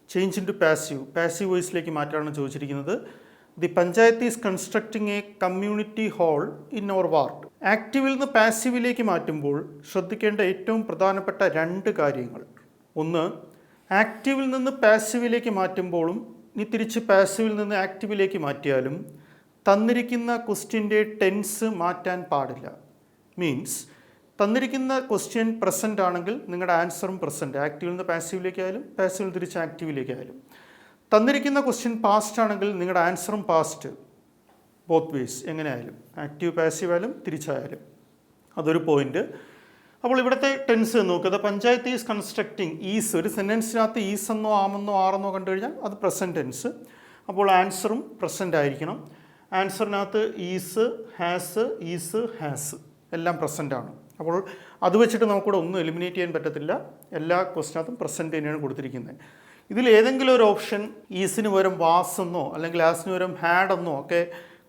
Change into passive. Passive വോയിസിലേക്ക് മാറ്റാനാണ് ചോദിച്ചിരിക്കുന്നത്. The panchayat is constructing a community hall in our ward. ആക്റ്റീവിൽ നിന്ന് പാസീവിലേക്ക് മാറ്റുമ്പോൾ ശ്രദ്ധിക്കേണ്ട ഏറ്റവും പ്രധാനപ്പെട്ട രണ്ട് കാര്യങ്ങൾ. ഒന്ന്, ആക്റ്റീവിൽ നിന്ന് പാസീവിലേക്ക് മാറ്റുമ്പോഴും ഇനി തിരിച്ച് പാസീവിൽ നിന്ന് ആക്റ്റീവിലേക്ക് മാറ്റിയാലും തന്നിരിക്കുന്ന ക്വസ്റ്റ്യൻ്റെ ടെൻസ് മാറ്റാൻ പാടില്ല. മീൻസ് തന്നിരിക്കുന്ന ക്വസ്റ്റ്യൻ പ്രസൻ്റ് ആണെങ്കിൽ നിങ്ങളുടെ ആൻസറും പ്രസൻറ്റ്, ആക്റ്റീവിൽ നിന്ന് പാസീവിലേക്കായാലും പാസീവിൽ നിന്ന് തിരിച്ച് ആക്റ്റീവിലേക്കായാലും. തന്നിരിക്കുന്ന ക്വസ്റ്റ്യൻ പാസ്റ്റ് ആണെങ്കിൽ നിങ്ങളുടെ ആൻസറും പാസ്റ്റ്, ബോത്ത് വേസ്, എങ്ങനെയായാലും ആക്റ്റീവ് പാസീവ് ആയാലും തിരിച്ചായാലും. അതൊരു പോയിന്റ്. അപ്പോൾ ഇവിടുത്തെ ടെൻസ് നോക്കുക. Panchayat is constructing. ഈസ്, ഒരു സെൻറ്റൻസിനകത്ത് ഈസ് എന്നോ ആമെന്നോ ആറെന്നോ കണ്ടു കഴിഞ്ഞാൽ അത് പ്രസൻറ്റ് ടെൻസ്. അപ്പോൾ ആൻസറും പ്രസൻ്റ് ആയിരിക്കണം. ആൻസറിനകത്ത് ഈസ്, ഹാസ്, ഈസ്, ഹാസ് എല്ലാം പ്രസൻ്റ് ആണ്. അപ്പോൾ അത് വെച്ചിട്ട് നമുക്കിവിടെ ഒന്നും എലിമിനേറ്റ് ചെയ്യാൻ പറ്റത്തില്ല. എല്ലാ ക്വസ്റ്റിനകത്തും പ്രസൻറ്റ് തന്നെയാണ് കൊടുത്തിരിക്കുന്നത്. ഇതിൽ ഏതെങ്കിലും ഒരു ഓപ്ഷൻ ഈസിന് പകരം വാസ് എന്നോ അല്ലെങ്കിൽ ആസിന് പകരം ഹാഡ് എന്നോ ഒക്കെ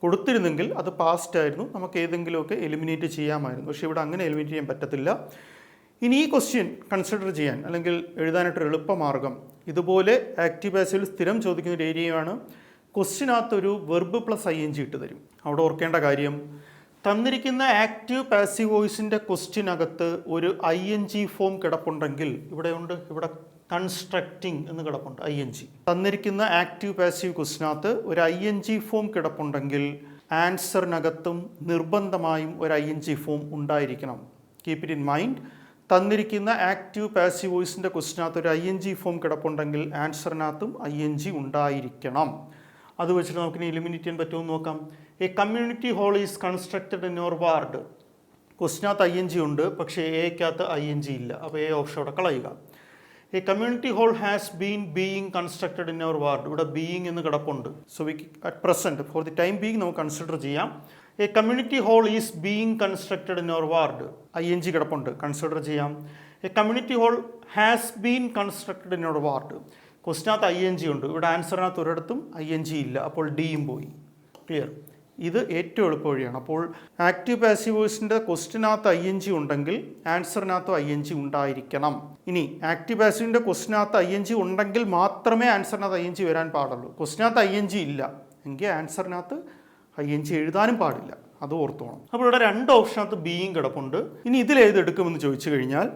കൊടുത്തിരുന്നെങ്കിൽ അത് പാസ്റ്റ് ആയിരുന്നു, നമുക്ക് ഏതെങ്കിലുമൊക്കെ എലിമിനേറ്റ് ചെയ്യാമായിരുന്നു. പക്ഷേ ഇവിടെ അങ്ങനെ എലിമിനേറ്റ് ചെയ്യാൻ പറ്റത്തില്ല. ഇനി ഈ ക്വസ്റ്റ്യൻ കൺസിഡർ ചെയ്യാൻ അല്ലെങ്കിൽ എഴുതാനായിട്ടൊരു എളുപ്പമാർഗ്ഗം, ഇതുപോലെ ആക്റ്റീവ് പാസീവിൽ സ്ഥിരം ചോദിക്കുന്ന ഒരു ഏരിയയാണ്. ക്വസ്റ്റ്യനകത്തൊരു വെർബ് പ്ലസ് ING ഇട്ട് തരും. അവിടെ ഓർക്കേണ്ട കാര്യം, തന്നിരിക്കുന്ന ആക്റ്റീവ് പാസീവ് വോയിസിൻ്റെ ക്വസ്റ്റ്യനകത്ത് ഒരു ING ഫോം കിടപ്പുണ്ടെങ്കിൽ, ഇവിടെയുണ്ട്, ഇവിടെ കൺസ്ട്രക്റ്റിംഗ് എന്ന് കിടപ്പുണ്ട് ING. തന്നിരിക്കുന്ന ആക്റ്റീവ് പാസീവ് ക്വസ്റ്റിനകത്ത് ഒരു ING ഫോം കിടപ്പുണ്ടെങ്കിൽ ആൻസറിനകത്തും നിർബന്ധമായും ഒരു ING ഫോം ഉണ്ടായിരിക്കണം. Keep it in mind. തന്നിരിക്കുന്ന ആക്റ്റീവ് പാസീവ് വോയിസിൻ്റെ ക്വസ്റ്റിനകത്ത് ഒരു ING ഫോം കിടപ്പുണ്ടെങ്കിൽ ആൻസറിനകത്തും ING ഉണ്ടായിരിക്കണം. അത് വെച്ചിട്ട് നമുക്കിനി എലിമിനേറ്റ് ചെയ്യാൻ പറ്റുമെന്ന് നോക്കാം. A community hall is constructed in your ward. ക്വസ്റ്റിനകത്ത് ING ഉണ്ട്, പക്ഷേ എക്കകത്ത് ING ഇല്ല. അപ്പോൾ ഓപ്ഷൻ അവിടെ കളയുക. A community hall has being constructed in our ward. ഇവിടെ ബീയിങ് എന്ന് കിടപ്പുണ്ട്. So we at present for the time being നമുക്ക് കൺസിഡർ ചെയ്യാം. A community hall is being constructed in our ward. ING കിടപ്പുണ്ട്, കൺസിഡർ ചെയ്യാം. A community hall has been constructed in our ward. ക്വസ്റ്റിനകത്ത് ING ഉണ്ട്, ഇവിടെ ആൻസറിനകത്ത് ഒരിടത്തും ING ഇല്ല. അപ്പോൾ ഡിയും പോയി. ക്ലിയർ? ഇത് ഏറ്റവും എളുപ്പ വഴിയാണ്. അപ്പോൾ ആക്റ്റീവ് പാസീവ് വോയിസിൻ്റെ ക്വസ്റ്റിനകത്ത് ING ഉണ്ടെങ്കിൽ ആൻസറിനകത്ത് ING ഉണ്ടായിരിക്കണം. ഇനി ആക്റ്റീവ് പാസീവിൻ്റെ ക്വസ്റ്റിനകത്ത് ING ഉണ്ടെങ്കിൽ മാത്രമേ ആൻസറിനകത്ത് ING വരാൻ പാടുള്ളൂ. ക്വസ്റ്റിനകത്ത് ING ഇല്ല എങ്കിൽ ആൻസറിനകത്ത് ING എഴുതാനും പാടില്ല. അത് ഓർത്തോണം. അപ്പോൾ ഇവിടെ രണ്ട് ഓപ്ഷനകത്ത് ബീയിങ് കിടപ്പുണ്ട്. ഇനി ഇതിലേതെടുക്കുമെന്ന് ചോദിച്ചു കഴിഞ്ഞാൽ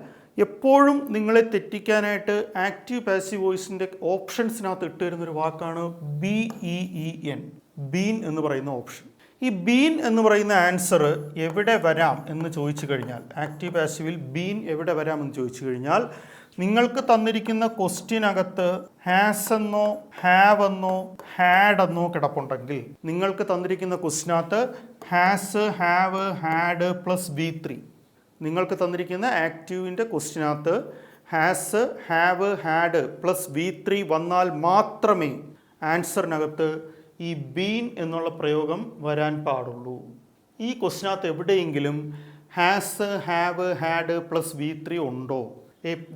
എപ്പോഴും നിങ്ങളെ തെറ്റിക്കാനായിട്ട് ആക്റ്റീവ് പാസീവ് വോയിസിൻ്റെ ഓപ്ഷൻസിനകത്ത് ഇട്ട് തരുന്നൊരു വാക്കാണ് BEEN, ബീൻ എന്ന് പറയുന്ന ഓപ്ഷൻ. ഈ ബീൻ എന്ന് പറയുന്ന ആൻസർ എവിടെ വരാം എന്ന് ചോദിച്ചു കഴിഞ്ഞാൽ, ആക്റ്റീവ് പാസീവിൽ ബീൻ എവിടെ വരാം എന്ന് ചോദിച്ചു കഴിഞ്ഞാൽ, നിങ്ങൾക്ക് തന്നിരിക്കുന്ന ക്വസ്റ്റ്യനകത്ത് ഹാസ് എന്നോ ഹാവ് എന്നോ ഹാഡ് എന്നോ കിടപ്പുണ്ടെങ്കിൽ, നിങ്ങൾക്ക് തന്നിരിക്കുന്ന ക്വസ്റ്റ്യനകത്ത് has, have, had plus V3, നിങ്ങൾക്ക് തന്നിരിക്കുന്ന ആക്റ്റീവിൻ്റെ ക്വസ്റ്റ്യനകത്ത് has, have, had plus V3 വന്നാൽ മാത്രമേ ആൻസറിനകത്ത് ഈ ബീൻ എന്നുള്ള പ്രയോഗം വരാൻ പാടുള്ളൂ. ഈ ക്വസ്റ്റിനകത്ത് എവിടെയെങ്കിലും has, have, had plus V3 ഉണ്ടോ?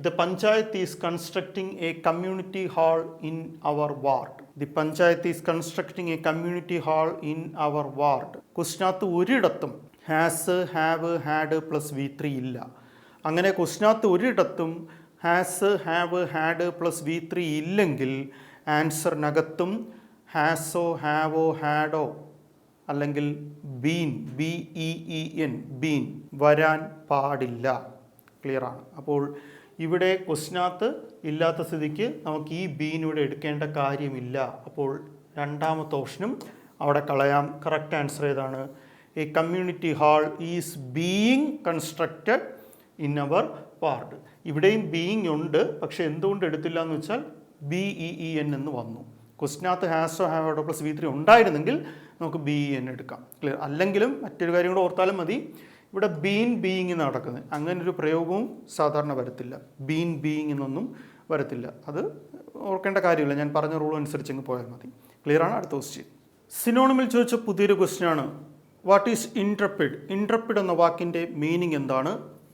The panchayat is constructing a community hall in our ward. The panchayat is constructing a community hall in our ward. ക്വസ്റ്റിനകത്ത് ഒരിടത്തും has, have, had plus V3 ഇല്ല. അങ്ങനെ ക്വസ്റ്റിനകത്ത് ഒരിടത്തും has, have, had plus V3 ഇല്ലെങ്കിൽ ആൻസറിനകത്തും ഹാസോ, ഹാവോ, ഹാഡോ അല്ലെങ്കിൽ been, BEEN, been വരാൻ പാടില്ല. ക്ലിയറാണ്. അപ്പോൾ ഇവിടെ ക്വസ്റ്റിനകത്ത് ഇല്ലാത്ത സ്ഥിതിക്ക് നമുക്ക് ഈ ബീൻ ഇവിടെ എടുക്കേണ്ട കാര്യമില്ല. അപ്പോൾ രണ്ടാമത്തെ ഓപ്ഷനും അവിടെ കളയാം. കറക്റ്റ് ആൻസർ ഏതാണ്? A community hall is being constructed in our ward. ഇവിടെയും ബീയിങ് ഉണ്ട്, പക്ഷെ എന്തുകൊണ്ട് എടുത്തില്ല എന്ന് വെച്ചാൽ BEEN എന്ന് വന്നു. ക്വസ്റ്റിനകത്ത് ഹാസോ, ഹാവോ പ്ലസ് V3 ഉണ്ടായിരുന്നെങ്കിൽ നമുക്ക് BEN എടുക്കാം. ക്ലിയർ. അല്ലെങ്കിലും മറ്റൊരു കാര്യം കൂടെ ഓർത്താലും മതി, ഇവിടെ ബീൻ ബീയിങ് നടക്കുന്നത്, അങ്ങനൊരു പ്രയോഗവും സാധാരണ വരത്തില്ല. ബീൻ ബീയിങ് എന്നൊന്നും വരത്തില്ല. അത് ഓർക്കേണ്ട കാര്യമില്ല, ഞാൻ പറഞ്ഞ റൂൾ അനുസരിച്ച് അങ്ങ് പോയാൽ മതി. ക്ലിയർ ആണ്. അടുത്ത ക്വസ്റ്റ്യൻ സിനോണിമിൽ ചോദിച്ച പുതിയൊരു ക്വസ്റ്റ്യനാണ്. What is ഇൻട്രപ്പിഡ്? ഇൻട്രപ്പിഡ് എന്ന വാക്കിൻ്റെ മീനിങ് എന്താണ്?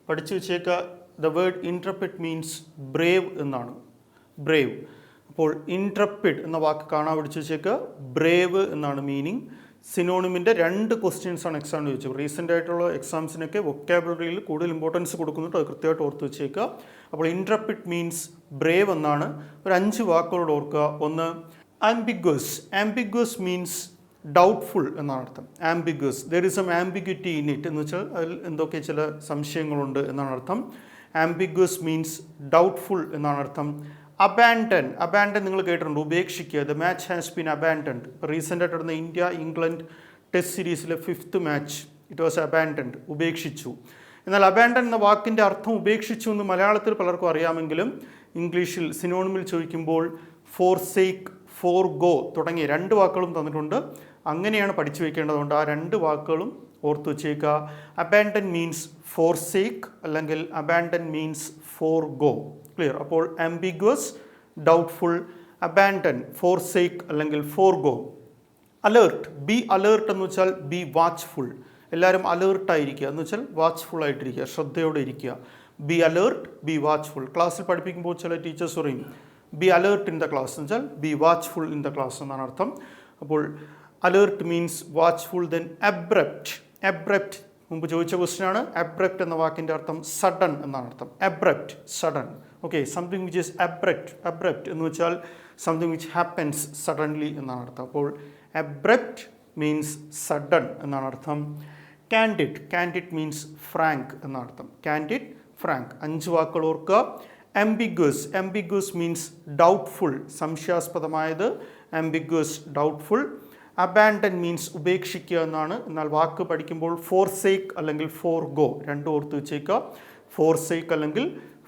പഠിച്ചു വെച്ചേക്കുക. ദ വേർഡ് ഇൻട്രപ്പിഡ് മീൻസ് ബ്രേവ് എന്നാണ്. ബ്രേവ്. അപ്പോൾ ഇൻട്രപ്പിഡ് എന്ന വാക്ക് കാണാൻ പഠിച്ചു വെച്ചേക്കുക. ബ്രേവ് എന്നാണ് മീനിങ്. സിനോണിമിൻ്റെ 2 ക്വസ്റ്റ്യൻസാണ് എക്സാമിന് ചോദിച്ചത്. റീസെൻ്റ് ആയിട്ടുള്ള എക്സാംസിനൊക്കെ വൊക്കാബുലറിയിൽ കൂടുതൽ ഇമ്പോർട്ടൻസ് കൊടുക്കുന്നുണ്ട്, അത് കൃത്യമായിട്ട് ഓർത്ത് വെച്ചേക്കുക. അപ്പോൾ ഇൻട്രപ്പിഡ് മീൻസ് ബ്രേവ് എന്നാണ്. ഒരു 5 വാക്കുകളോട് ഓർക്കുക. ഒന്ന്, ആംബിഗ്വസ്. ആംബിഗ്വസ് മീൻസ് ഡൗട്ട്ഫുൾ എന്നാണ് അർത്ഥം. Ambiguous, there is some ambiguity in it എന്ന് വെച്ചാൽ അതിൽ എന്തൊക്കെ ചില സംശയങ്ങളുണ്ട് എന്നാണ് അർത്ഥം. ആംബിഗ്വസ് മീൻസ് ഡൗട്ട്ഫുൾ എന്നാണ് അർത്ഥം. അബാൻഡൻ. അബാൻഡൻ നിങ്ങൾ കേട്ടിട്ടുണ്ട്, ഉപേക്ഷിക്കുക. The match has been abandoned. Recent ആയിട്ട് നടന്ന ഇന്ത്യ ഇംഗ്ലണ്ട് ടെസ്റ്റ് സീരീസിലെ 5th match it was abandoned, ഉപേക്ഷിച്ചു. എന്നാൽ അബാൻഡൻ എന്ന വാക്കിൻ്റെ അർത്ഥം ഉപേക്ഷിച്ചു എന്ന് മലയാളത്തിൽ പലർക്കും അറിയാമെങ്കിലും ഇംഗ്ലീഷിൽ സിനോണിമിൽ ചോദിക്കുമ്പോൾ ഫോർസേക്ക്, ഫോർഗോ തുടങ്ങിയ 2 വാക്കുകളും തന്നിട്ടുണ്ട്. അങ്ങനെയാണ് പഠിച്ചു വയ്ക്കേണ്ടതുകൊണ്ട് ആ 2 വാക്കുകളും ഓർത്ത് വെച്ചേക്കുക. അബാൻഡൻ മീൻസ് ഫോർസേക്ക് അല്ലെങ്കിൽ അബാൻഡൻ മീൻസ് ഫോർഗോ. ക്ലിയർ. അപ്പോൾ ആംബിഗ്വസ്, ഡൗട്ട്ഫുൾ, അബാൻഡൻ, ഫോർസേക്ക് അല്ലെങ്കിൽ ഫോർഗോ. അലേർട്ട്. ബി അലേർട്ട് എന്ന് വെച്ചാൽ ബി വാച്ച്ഫുൾ. എല്ലാവരും അലേർട്ടായിരിക്കുക എന്ന് വെച്ചാൽ വാച്ച്ഫുൾ ആയിട്ടിരിക്കുക, ശ്രദ്ധയോടെ ഇരിക്കുക. B alert, B watchful. ക്ലാസ്സിൽ പഠിപ്പിക്കുമ്പോൾ ചില ടീച്ചേഴ്സ് പറയും B alert in the class എന്ന് വെച്ചാൽ B watchful in the class എന്നാണ് അർത്ഥം. അപ്പോൾ alert means watchful. Then abrupt. Abrupt മുമ്പ് ചോദിച്ച ക്വസ്റ്റ്യനാണ്. അബ്രപ്റ്റ് എന്ന വാക്കിൻ്റെ അർത്ഥം സഡൻ എന്നാണ് അർത്ഥം. Abrupt, sudden. Okay, something which is abrupt. Abrupt എന്ന് വെച്ചാൽ സംതിങ് വിച്ച് ഹാപ്പൻസ് സഡൻലി എന്നാണ് അർത്ഥം. അപ്പോൾ അബ്രപ്റ്റ് മീൻസ് സഡൻ എന്നാണ് അർത്ഥം. കാൻഡിഡ്. കാൻഡിഡ് മീൻസ് ഫ്രാങ്ക് എന്നാണ് അർത്ഥം. Candid, Frank. 5 വാക്കുകൾ ഓർക്കുക. ആംബിഗ്വസ്. ആംബിഗ്വസ് മീൻസ് ഡൗട്ട്ഫുൾ, സംശയാസ്പദമായത്. Ambiguous, doubtful. അബാൻഡൻ മീൻസ് ഉപേക്ഷിക്കുക എന്നാണ്. എന്നാൽ വാക്ക് പഠിക്കുമ്പോൾ ഫോർസേക്ക് അല്ലെങ്കിൽ ഫോർഗോ 2 ഓർത്ത് വെച്ചേക്കുക. ഫോർസേക്ക് അല്ലെങ്കിൽ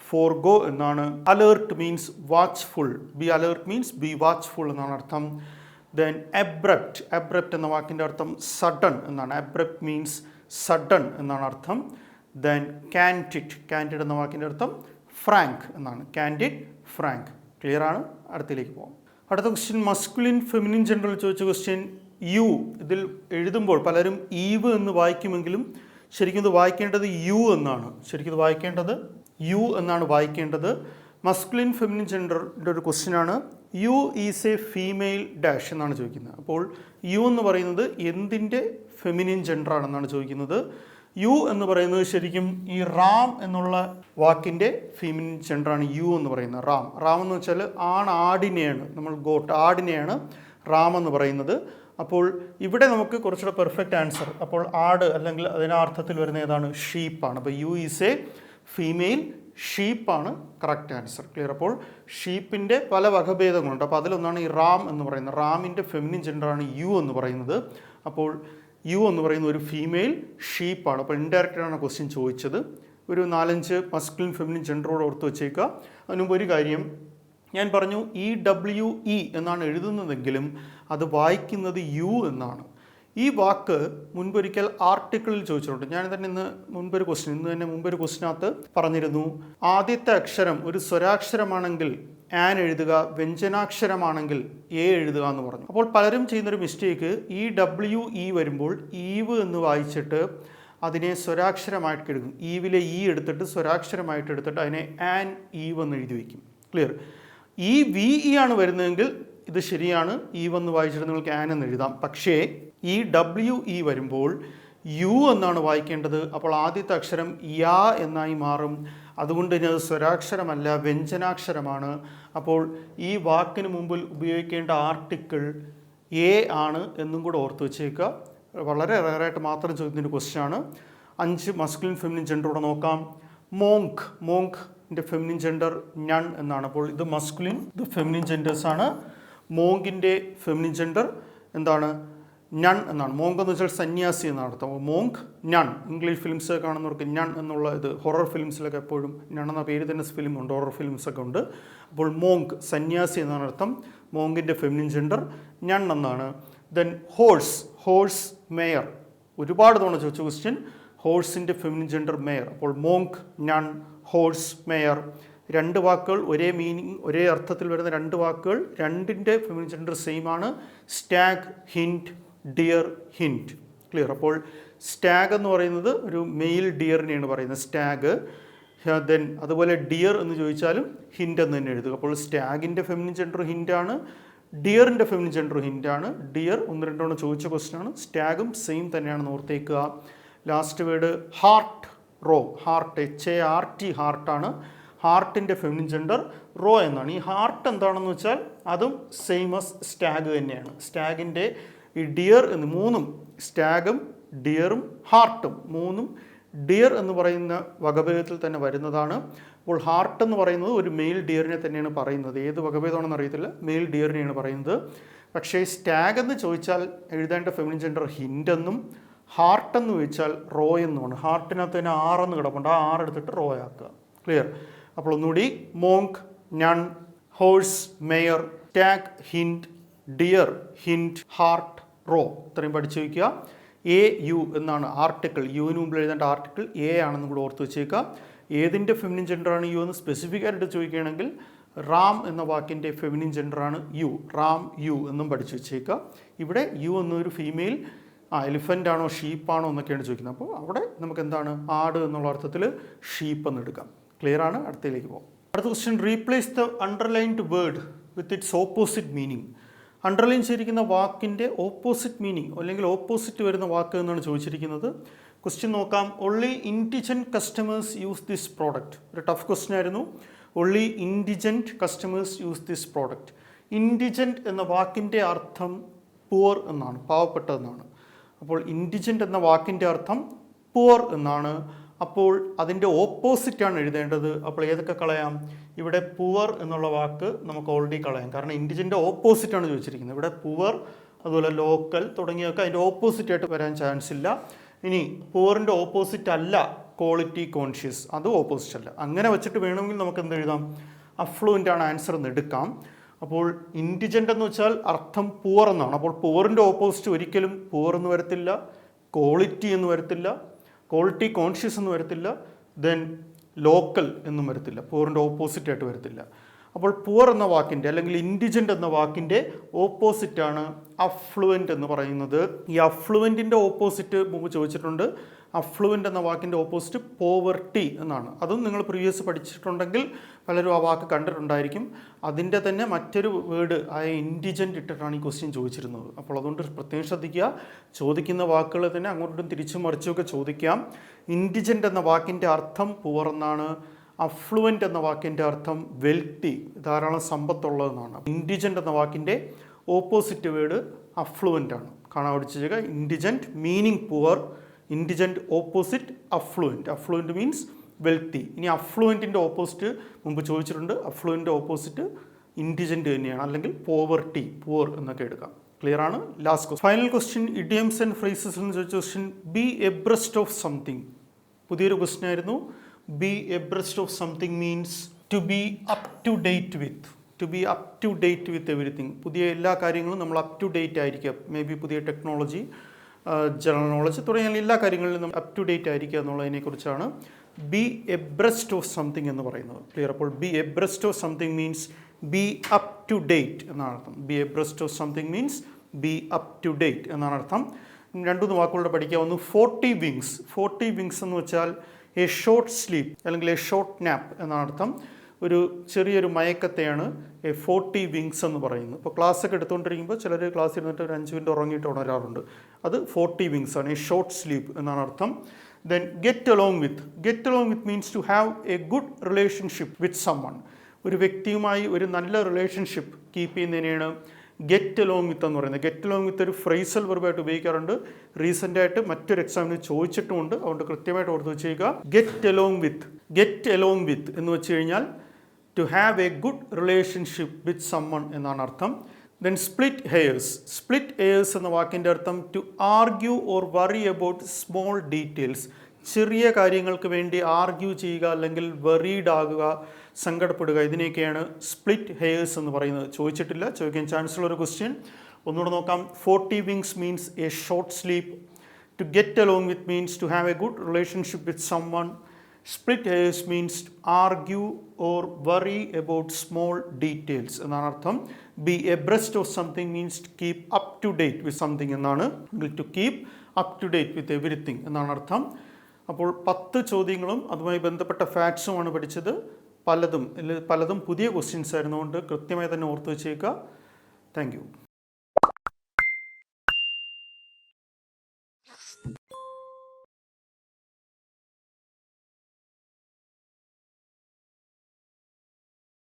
ഫോർഗോ എന്നാണ്. Alert means watchful. B alert means B watchful എന്നാണ് അർത്ഥം. Then abrupt. അബ്രപ്റ്റ് എന്ന വാക്കിൻ്റെ അർത്ഥം സഡൻ എന്നാണ്. അബ്രപ്റ്റ് മീൻസ് സഡൻ എന്നാണ് അർത്ഥം. Then candid. കാൻഡിഡ് എന്ന വാക്കിൻ്റെ അർത്ഥം ഫ്രാങ്ക് എന്നാണ്. Candid, Frank. ക്ലിയർ ആണ്. അടുത്തിലേക്ക് പോകാം. അടുത്ത ക്വസ്റ്റ്യൻ മസ്കുലിൻ ഫെമിനിൻ ജെൻഡറിൽ ചോദിച്ച ക്വസ്റ്റ്യൻ യു. ഇതിൽ എഴുതുമ്പോൾ പലരും ഈവ് എന്ന് വായിക്കുമെങ്കിലും ശരിക്കും ഇത് വായിക്കേണ്ടത് യു എന്നാണ്. ശരിക്കും ഇത് വായിക്കേണ്ടത് യു എന്നാണ് വായിക്കേണ്ടത്. മസ്കുലിൻ ഫെമിനിൻ ജെൻഡറിൻ്റെ ഒരു ക്വസ്റ്റ്യനാണ്. You is a female dash എന്നാണ് ചോദിക്കുന്നത്. അപ്പോൾ യു എന്ന് പറയുന്നത് എന്തിൻ്റെ ഫെമിനിൻ ജെൻഡറാണെന്നാണ് ചോദിക്കുന്നത്. യു എന്ന് പറയുന്നത് ശരിക്കും ഈ റാം എന്നുള്ള വാക്കിൻ്റെ ഫീമിനിൻ ജെൻഡറാണ് യു എന്ന് പറയുന്നത്. റാം. റാം എന്ന് വെച്ചാൽ ആടിനെയാണ്, നമ്മൾ ഗോട്ട് ആടിനെയാണ് റാം എന്ന് പറയുന്നത്. അപ്പോൾ ഇവിടെ നമുക്ക് കുറച്ചുകൂടെ പെർഫെക്റ്റ് ആൻസർ. അപ്പോൾ ആട് അല്ലെങ്കിൽ അതിനർത്ഥത്തിൽ വരുന്ന ഏതാണ്? ഷീപ്പാണ്. അപ്പോൾ യു ഈസ് എ ഫീമെയിൽ ഷീപ്പാണ് കറക്റ്റ് ആൻസർ. ക്ലിയർ. അപ്പോൾ ഷീപ്പിൻ്റെ പല വകഭേദങ്ങളുണ്ട്. അപ്പോൾ അതിലൊന്നാണ് ഈ റാം എന്ന് പറയുന്നത്. റാമിൻ്റെ ഫെമിനിൻ ജെൻഡറാണ് യു എന്ന് പറയുന്നത്. അപ്പോൾ യു എന്ന് പറയുന്ന ഒരു ഫീമെയിൽ ഷീപ്പാണ്. അപ്പോൾ ഇൻഡയറക്റ്റാണ് ക്വസ്റ്റ്യൻ ചോദിച്ചത്. ഒരു 4-5 മസ്കുലിൻ ഫെമിനിൻ ജെൻഡറോട് ഓർത്ത് വെച്ചേക്കുക. അതിനുമുമ്പ് ഒരു കാര്യം ഞാൻ പറഞ്ഞു, EWE എന്നാണ് എഴുതുന്നതെങ്കിലും അത് വായിക്കുന്നത് യു എന്നാണ്. ഈ വാക്ക് മുൻപൊരിക്കൽ ആർട്ടിക്കിളിൽ ചോദിച്ചിട്ടുണ്ട്. ഞാൻ തന്നെ ഇന്ന് തന്നെ മുമ്പൊരു ക്വസ്റ്റിനകത്ത് പറഞ്ഞിരുന്നു, ആദ്യത്തെ അക്ഷരം ഒരു സ്വരാക്ഷരമാണെങ്കിൽ ആൻ എഴുതുക, വ്യഞ്ജനാക്ഷരമാണെങ്കിൽ എ എഴുതുക എന്ന് പറഞ്ഞു. അപ്പോൾ പലരും ചെയ്യുന്നൊരു മിസ്റ്റേക്ക്, EWE വരുമ്പോൾ ഈവ് എന്ന് വായിച്ചിട്ട് അതിനെ സ്വരാക്ഷരമായിട്ട് എഴുതും. ഈവിലെ ഇ എടുത്തിട്ട് സ്വരാക്ഷരമായിട്ട് എടുത്തിട്ട് അതിനെ ആൻ ഈവ് എന്ന് എഴുതി വയ്ക്കും. ക്ലിയർ. VE ആണ് വരുന്നതെങ്കിൽ ഇത് ശരിയാണ്, ഈവ് എന്ന് വായിച്ചിട്ട് നിങ്ങൾക്ക് ആൻ എന്ന് എഴുതാം. പക്ഷേ EWE വരുമ്പോൾ യു എന്നാണ് വായിക്കേണ്ടത്. അപ്പോൾ ആദ്യത്തെ അക്ഷരം യാ എന്നായി മാറും. അതുകൊണ്ട് തന്നെ അത് സ്വരാക്ഷരമല്ല, വ്യഞ്ജനാക്ഷരമാണ്. അപ്പോൾ ഈ വാക്കിന് മുമ്പിൽ ഉപയോഗിക്കേണ്ട ആർട്ടിക്കിൾ എ ആണ് എന്നും കൂടെ ഓർത്ത് വെച്ചേക്കുക. വളരെ റയറായിട്ട് മാത്രം ചോദിക്കുന്ന ഒരു ക്വസ്റ്റ്യൻ ആണ്. 5 മസ്കുലിൻ ഫെമിനിൻ ജെൻഡറോടെ നോക്കാം. മോങ്കിൻ്റെ ഫെമിനിൻ ജെൻഡർ നൺ എന്നാണ്. അപ്പോൾ ഇത് മസ്കുലിൻ, ഇത് ഫെമിനിൻ ജെൻഡേഴ്സാണ്. മോങ്കിൻ്റെ ഫെമിനിൻ ജെൻഡർ എന്താണ്? നൺ എന്നാണ്. മോങ്ക് എന്ന് വെച്ചാൽ സന്യാസി എന്നാണ് അർത്ഥം. അപ്പോൾ മോങ്ക് നൺ. ഇംഗ്ലീഷ് ഫിലിംസ് കാണുന്നവർക്ക് നൺ എന്നുള്ള ഇത് ഹൊറർ ഫിലിംസിലൊക്കെ എപ്പോഴും നൺ എന്ന പേര് തന്നെ ഫിലിമുണ്ട്, ഹൊറർ ഫിലിംസൊക്കെ ഉണ്ട്. അപ്പോൾ മോങ്ക് സന്യാസി എന്നാണ് അർത്ഥം. മോങ്കിൻ്റെ ഫെമിനിൻ ജെൻഡർ നൺ എന്നാണ്. Then horse mare. ഒരുപാട് തവണ ചോദിച്ച ക്വസ്റ്റ്യൻ. ഹോഴ്സിൻ്റെ ഫെമിനിൻ ജെൻഡർ മേയർ. അപ്പോൾ മോങ്ക് നൺ, ഹോഴ്സ് മേയർ. 2 വാക്കുകൾ ഒരേ മീനിങ്, ഒരേ അർത്ഥത്തിൽ വരുന്ന 2 വാക്കുകൾ, രണ്ടിൻ്റെ ഫെമിനിൻ ജെൻഡർ സെയിം ആണ്. Stag, hind, deer, hint. Clear? അപ്പോൾ സ്റ്റാഗ് എന്ന് പറയുന്നത് ഒരു മെയിൽ ഡിയറിനെയാണ് പറയുന്നത്, സ്റ്റാഗ്. ദെൻ അതുപോലെ ഡിയർ എന്ന് ചോദിച്ചാലും ഹിൻഡ് എന്ന് തന്നെ എഴുതുക. അപ്പോൾ സ്റ്റാഗിൻ്റെ ഫെമിനിൻ ജെൻഡർ ഹിൻഡാണ്, ഡിയറിൻ്റെ ഫെമിനിൻ ജെൻഡർ ഹിൻഡാണ്. ഡിയർ 1-2 തവണ ചോദിച്ച ക്വസ്റ്റ്യൻ ആണ്. സ്റ്റാഗും സെയിം തന്നെയാണെന്ന് ഓർത്തേക്കുക. Last word hart, roe. Hart, HART, ഹാർട്ടാണ്. ഹാർട്ടിൻ്റെ ഫെമിനിൻ ജെൻഡർ റോ എന്നാണ്. ഈ ഹാർട്ട് എന്താണെന്ന് വെച്ചാൽ അതും സെയിം ആസ് സ്റ്റാഗ് തന്നെയാണ്. സ്റ്റാഗിൻ്റെ ഈ ഡിയർ എന്ന് 3ഉം, സ്റ്റാഗും ഡിയറും ഹാർട്ടും 3ഉം ഡിയർ എന്ന് പറയുന്ന വകഭേദത്തിൽ തന്നെ വരുന്നതാണ്. അപ്പോൾ ഹാർട്ട് എന്ന് പറയുന്നത് ഒരു മെയിൽ ഡിയറിനെ തന്നെയാണ് പറയുന്നത്. ഏത് വകഭേദമാണെന്ന് അറിയത്തില്ല, മെയിൽ ഡിയറിനെയാണ് പറയുന്നത്. പക്ഷേ സ്റ്റാഗ് എന്ന് ചോദിച്ചാൽ എഴുതേണ്ട ഫെമിനിൻ ജെൻഡർ ഹിൻഡ് എന്നും, ഹാർട്ട് എന്ന് ചോദിച്ചാൽ റോ എന്നുമാണ്. ഹാർട്ടിനകത്ത് തന്നെ 6 എന്ന് കിടപ്പുണ്ട്, ആ 6 എടുത്തിട്ട് റോ ആക്കുക. ക്ലിയർ? അപ്പോൾ ഒന്നുകൂടി monk, nun, horse, mare, stag, hind, deer, hind, hart, roe. ഇത്രയും പഠിച്ചു വയ്ക്കുക. AU എന്നാണ് ആർട്ടിക്കിൾ. യുവിന് മുമ്പിൽ എഴുതേണ്ട ആർട്ടിക്കിൾ A ആണെന്നും കൂടെ ഓർത്ത് വെച്ചേക്കുക. ഏതിൻ്റെ ഫെമിനിൻ ജെൻഡറാണ് യു എന്ന് സ്പെസിഫിക് ആയിട്ട് ചോദിക്കുകയാണെങ്കിൽ റാം എന്ന വാക്കിൻ്റെ ഫെമിനിൻ ജെൻഡറാണ് യു. റാം, യു എന്നും പഠിച്ചു വെച്ചേക്കുക. ഇവിടെ യു എന്നൊരു ഫീമെയിൽ എലിഫൻ്റ് ആണോ ഷീപ്പാണോ എന്നൊക്കെയാണ് ചോദിക്കുന്നത്. അപ്പോൾ അവിടെ നമുക്ക് എന്താണ്, ആട് എന്നുള്ള അർത്ഥത്തിൽ ഷീപ്പ് എന്ന് എടുക്കാം. ക്ലിയർ ആണ്? അടുത്തതിലേക്ക് പോകാം. അടുത്ത question, replace the underlined word with its opposite meaning. Underline ചെയ്തിരിക്കുന്ന വാക്കിൻ്റെ ഓപ്പോസിറ്റ് മീനിങ് അല്ലെങ്കിൽ ഓപ്പോസിറ്റ് വരുന്ന വാക്ക് എന്നാണ് ചോദിച്ചിരിക്കുന്നത്. ക്വസ്റ്റ്യൻ നോക്കാം. Only indigent customers use this product. ഒരു ടഫ് ക്വസ്റ്റ്യൻ ആയിരുന്നു. Only indigent customers use this product. Indigent എന്ന വാക്കിൻ്റെ അർത്ഥം പുവർ എന്നാണ്, പാവപ്പെട്ടതെന്നാണ്. അപ്പോൾ ഇൻഡിജൻറ്റ് എന്ന വാക്കിൻ്റെ അർത്ഥം പുവർ എന്നാണ്. അപ്പോൾ അതിൻ്റെ ഓപ്പോസിറ്റാണ് എഴുതേണ്ടത്. അപ്പോൾ ഏതൊക്കെ കളയാം? ഇവിടെ പുവർ എന്നുള്ള വാക്ക് നമുക്ക് ഓൾറെഡി കളയാം, കാരണം ഇൻഡിജൻ്റെ ഓപ്പോസിറ്റാണ് ചോദിച്ചിരിക്കുന്നത്. ഇവിടെ പുവർ, അതുപോലെ ലോക്കൽ തുടങ്ങിയൊക്കെ അതിൻ്റെ ഓപ്പോസിറ്റായിട്ട് വരാൻ ചാൻസ് ഇല്ല. ഇനി പുവറിൻ്റെ ഓപ്പോസിറ്റ് അല്ല ക്വാളിറ്റി കോൺഷ്യസ്, അതും ഓപ്പോസിറ്റ് അല്ല. അങ്ങനെ വെച്ചിട്ട് വേണമെങ്കിൽ നമുക്ക് എന്ത് എഴുതാം? അഫ്ലുവൻ്റ് ആണ് ആൻസർ എന്ന് എടുക്കാം. അപ്പോൾ ഇൻഡിജൻ്റ് എന്ന് വെച്ചാൽ അർത്ഥം പുവർ എന്നാണ്. അപ്പോൾ പുവറിൻ്റെ ഓപ്പോസിറ്റ് ഒരിക്കലും പുവർ എന്ന് വരത്തില്ല, ക്വാളിറ്റി എന്ന് വരത്തില്ല, ക്വാളിറ്റി കോൺഷ്യസ് എന്ന് വരത്തില്ല, ദെൻ ലോക്കൽ എന്നും വരത്തില്ല. പുവറിൻ്റെ ഓപ്പോസിറ്റ് ആയിട്ട് വരത്തില്ല. അപ്പോൾ പുവർ എന്ന വാക്കിൻ്റെ അല്ലെങ്കിൽ ഇൻഡിജൻ്റ് എന്ന വാക്കിൻ്റെ ഓപ്പോസിറ്റാണ് അഫ്ലുവൻ്റ് എന്ന് പറയുന്നത്. ഈ അഫ്ലുവൻറ്റിൻ്റെ ഓപ്പോസിറ്റ് മുമ്പ് ചോദിച്ചിട്ടുണ്ട്. അഫ്ലുവൻ്റ് എന്ന വാക്കിൻ്റെ ഓപ്പോസിറ്റ് പോവർട്ടി എന്നാണ്. അതും നിങ്ങൾ പ്രീവിയസ് പഠിച്ചിട്ടുണ്ടെങ്കിൽ പലരും ആ വാക്ക് കണ്ടിട്ടുണ്ടായിരിക്കും. അതിൻ്റെ തന്നെ മറ്റൊരു വേർഡ് ആയ ഇൻഡിജൻ്റ് ഇട്ടിട്ടാണ് ഈ ക്വസ്റ്റ്യൻ ചോദിച്ചിരുന്നത്. അപ്പോൾ അതുകൊണ്ട് പ്രത്യേകം ശ്രദ്ധിക്കുക. ചോദിക്കുന്ന വാക്കുകൾ തന്നെ അങ്ങോട്ടും തിരിച്ചും മറിച്ചുമൊക്കെ ചോദിക്കാം. ഇൻഡിജൻ്റ് എന്ന വാക്കിൻ്റെ അർത്ഥം പുവർ എന്നാണ്. അഫ്ലുവൻ്റ് എന്ന വാക്കിൻ്റെ അർത്ഥം വെൽത്തി, ധാരാളം സമ്പത്തുള്ളതെന്നാണ്. ഇൻഡിജൻ്റ് എന്ന വാക്കിൻ്റെ ഓപ്പോസിറ്റ് വേർഡ് അഫ്ലുവൻ്റ് ആണ്. കാണാൻ പഠിച്ചുക. Indigent meaning poor, indigent opposite affluent. Affluent means wealthy. ഇനി അഫ്ലുവൻറ്റിൻ്റെ ഓപ്പോസിറ്റ് മുമ്പ് ചോദിച്ചിട്ടുണ്ട്. അഫ്ലുവൻ്റെ ഓപ്പോസിറ്റ് ഇൻഡിജൻ്റ് തന്നെയാണ്, അല്ലെങ്കിൽ പോവർട്ടി, പുവർ എന്നൊക്കെ എടുക്കാം. ക്ലിയർ ആണ്? Last question, final question, idioms and phrases എന്ന് ചോദിച്ച question. Be abreast of something. പുതിയൊരു ക്വസ്റ്റ്യൻ ആയിരുന്നു. Be abreast of something means to be up to date with. To be up to date with everything. പുതിയ എല്ലാ കാര്യങ്ങളും നമ്മൾ up to date ആയിരിക്കുക. Maybe പുതിയ ടെക്നോളജി, ജനറൽ നോളജ് തുടങ്ങിയ എല്ലാ കാര്യങ്ങളിലും നമ്മൾ അപ് ടു ഡേറ്റ് ആയിരിക്കുക എന്നുള്ളതിനെക്കുറിച്ചാണ് ബി എബ്രസ്റ്റ് ഓഫ് സംതിങ് എന്ന് പറയുന്നത്. ക്ലിയർ? അപ്പോൾ B abreast of something means be up to date എന്നാണ് അർത്ഥം. Be abreast of something means be up to date എന്നാണ് അർത്ഥം. 2-3 വാക്കുകളുടെ പഠിക്കുക. ഒന്ന് 40 വിങ്സ്. 40 വിങ്സ് എന്ന് വെച്ചാൽ എ ഷോർട്ട് സ്ലീപ്പ് അല്ലെങ്കിൽ എ ഷോർട്ട് നാപ്പ് എന്നാണ് അർത്ഥം. ഒരു ചെറിയൊരു മയക്കത്തെയാണ് എ 40 വിങ്സ് എന്ന് പറയുന്നത്. ഇപ്പോൾ ക്ലാസ് ഒക്കെ എടുത്തുകൊണ്ടിരിക്കുമ്പോൾ ചിലർ ക്ലാസ് ഇരുന്നിട്ട് ഒരു 5 മിനിറ്റ് ഉറങ്ങിയിട്ട് ഉണരാറുണ്ട്. അത് 40 വിങ്സ് ആണ്, എ ഷോർട്ട് സ്ലീപ്പ് എന്നാണ് അർത്ഥം. Then get along with means to have a good relationship with someone. ഒരു വ്യക്തിയുമായി ഒരു നല്ല റിലേഷൻഷിപ്പ് കീപ്പ് ചെയ്യുന്നതിനെയാണ് ഗെറ്റ് അലോങ് വിത്ത് എന്ന് പറയുന്നത്. ഗെറ്റ് അലോങ് വിത്ത് ഒരു ഫ്രേസൽ വെർബായിട്ട് ഉപയോഗിക്കാറുണ്ട്. റീസെൻ്റായിട്ട് മറ്റൊരു എക്സാമിന് ചോദിച്ചിട്ടുമുണ്ട്, അതുകൊണ്ട് കൃത്യമായിട്ട് ഓർത്ത് വെച്ചേക്കുക. ഗെറ്റ് അലോങ് വിത്ത് എന്ന് വെച്ച് കഴിഞ്ഞാൽ to have a good relationship with someone എന്നാണ് അർത്ഥം. ദെൻ സ്പ്ലിറ്റ് ഹെയർസ് എന്ന വാക്കിൻ്റെ അർത്ഥം to argue or worry about small details. ചെറിയ കാര്യങ്ങൾക്ക് വേണ്ടി ആർഗ്യൂ ചെയ്യുക അല്ലെങ്കിൽ വറീഡ് ആകുക, സങ്കടപ്പെടുക, ഇതിനെയൊക്കെയാണ് സ്പ്ലിറ്റ് ഹെയർസ് എന്ന് പറയുന്നത്. ചോദിച്ചിട്ടില്ല, ചോദിക്കാൻ ചാൻസ് ഉള്ള ഒരു ക്വസ്റ്റ്യൻ. ഒന്നുകൂടെ നോക്കാം. 40 winks means a short sleep. To get along with means to have a good relationship with someone. Split hairs means argue or worry about small details എന്നാണ് അർത്ഥം. Be abreast of something means to keep up to date with something എന്നാണ്. To keep up to date with everything എന്നാണ് അർത്ഥം. അപ്പോൾ 10 ചോദ്യങ്ങളും അതുമായി ബന്ധപ്പെട്ട ഫാക്ട്സുമാണ് പഠിച്ചത്. പലതും പുതിയ ക്വസ്റ്റ്യൻസ് ആയിരുന്നുകൊണ്ട് കൃത്യമായി തന്നെ ഓർത്ത് വെച്ചേക്കുക. Thank you.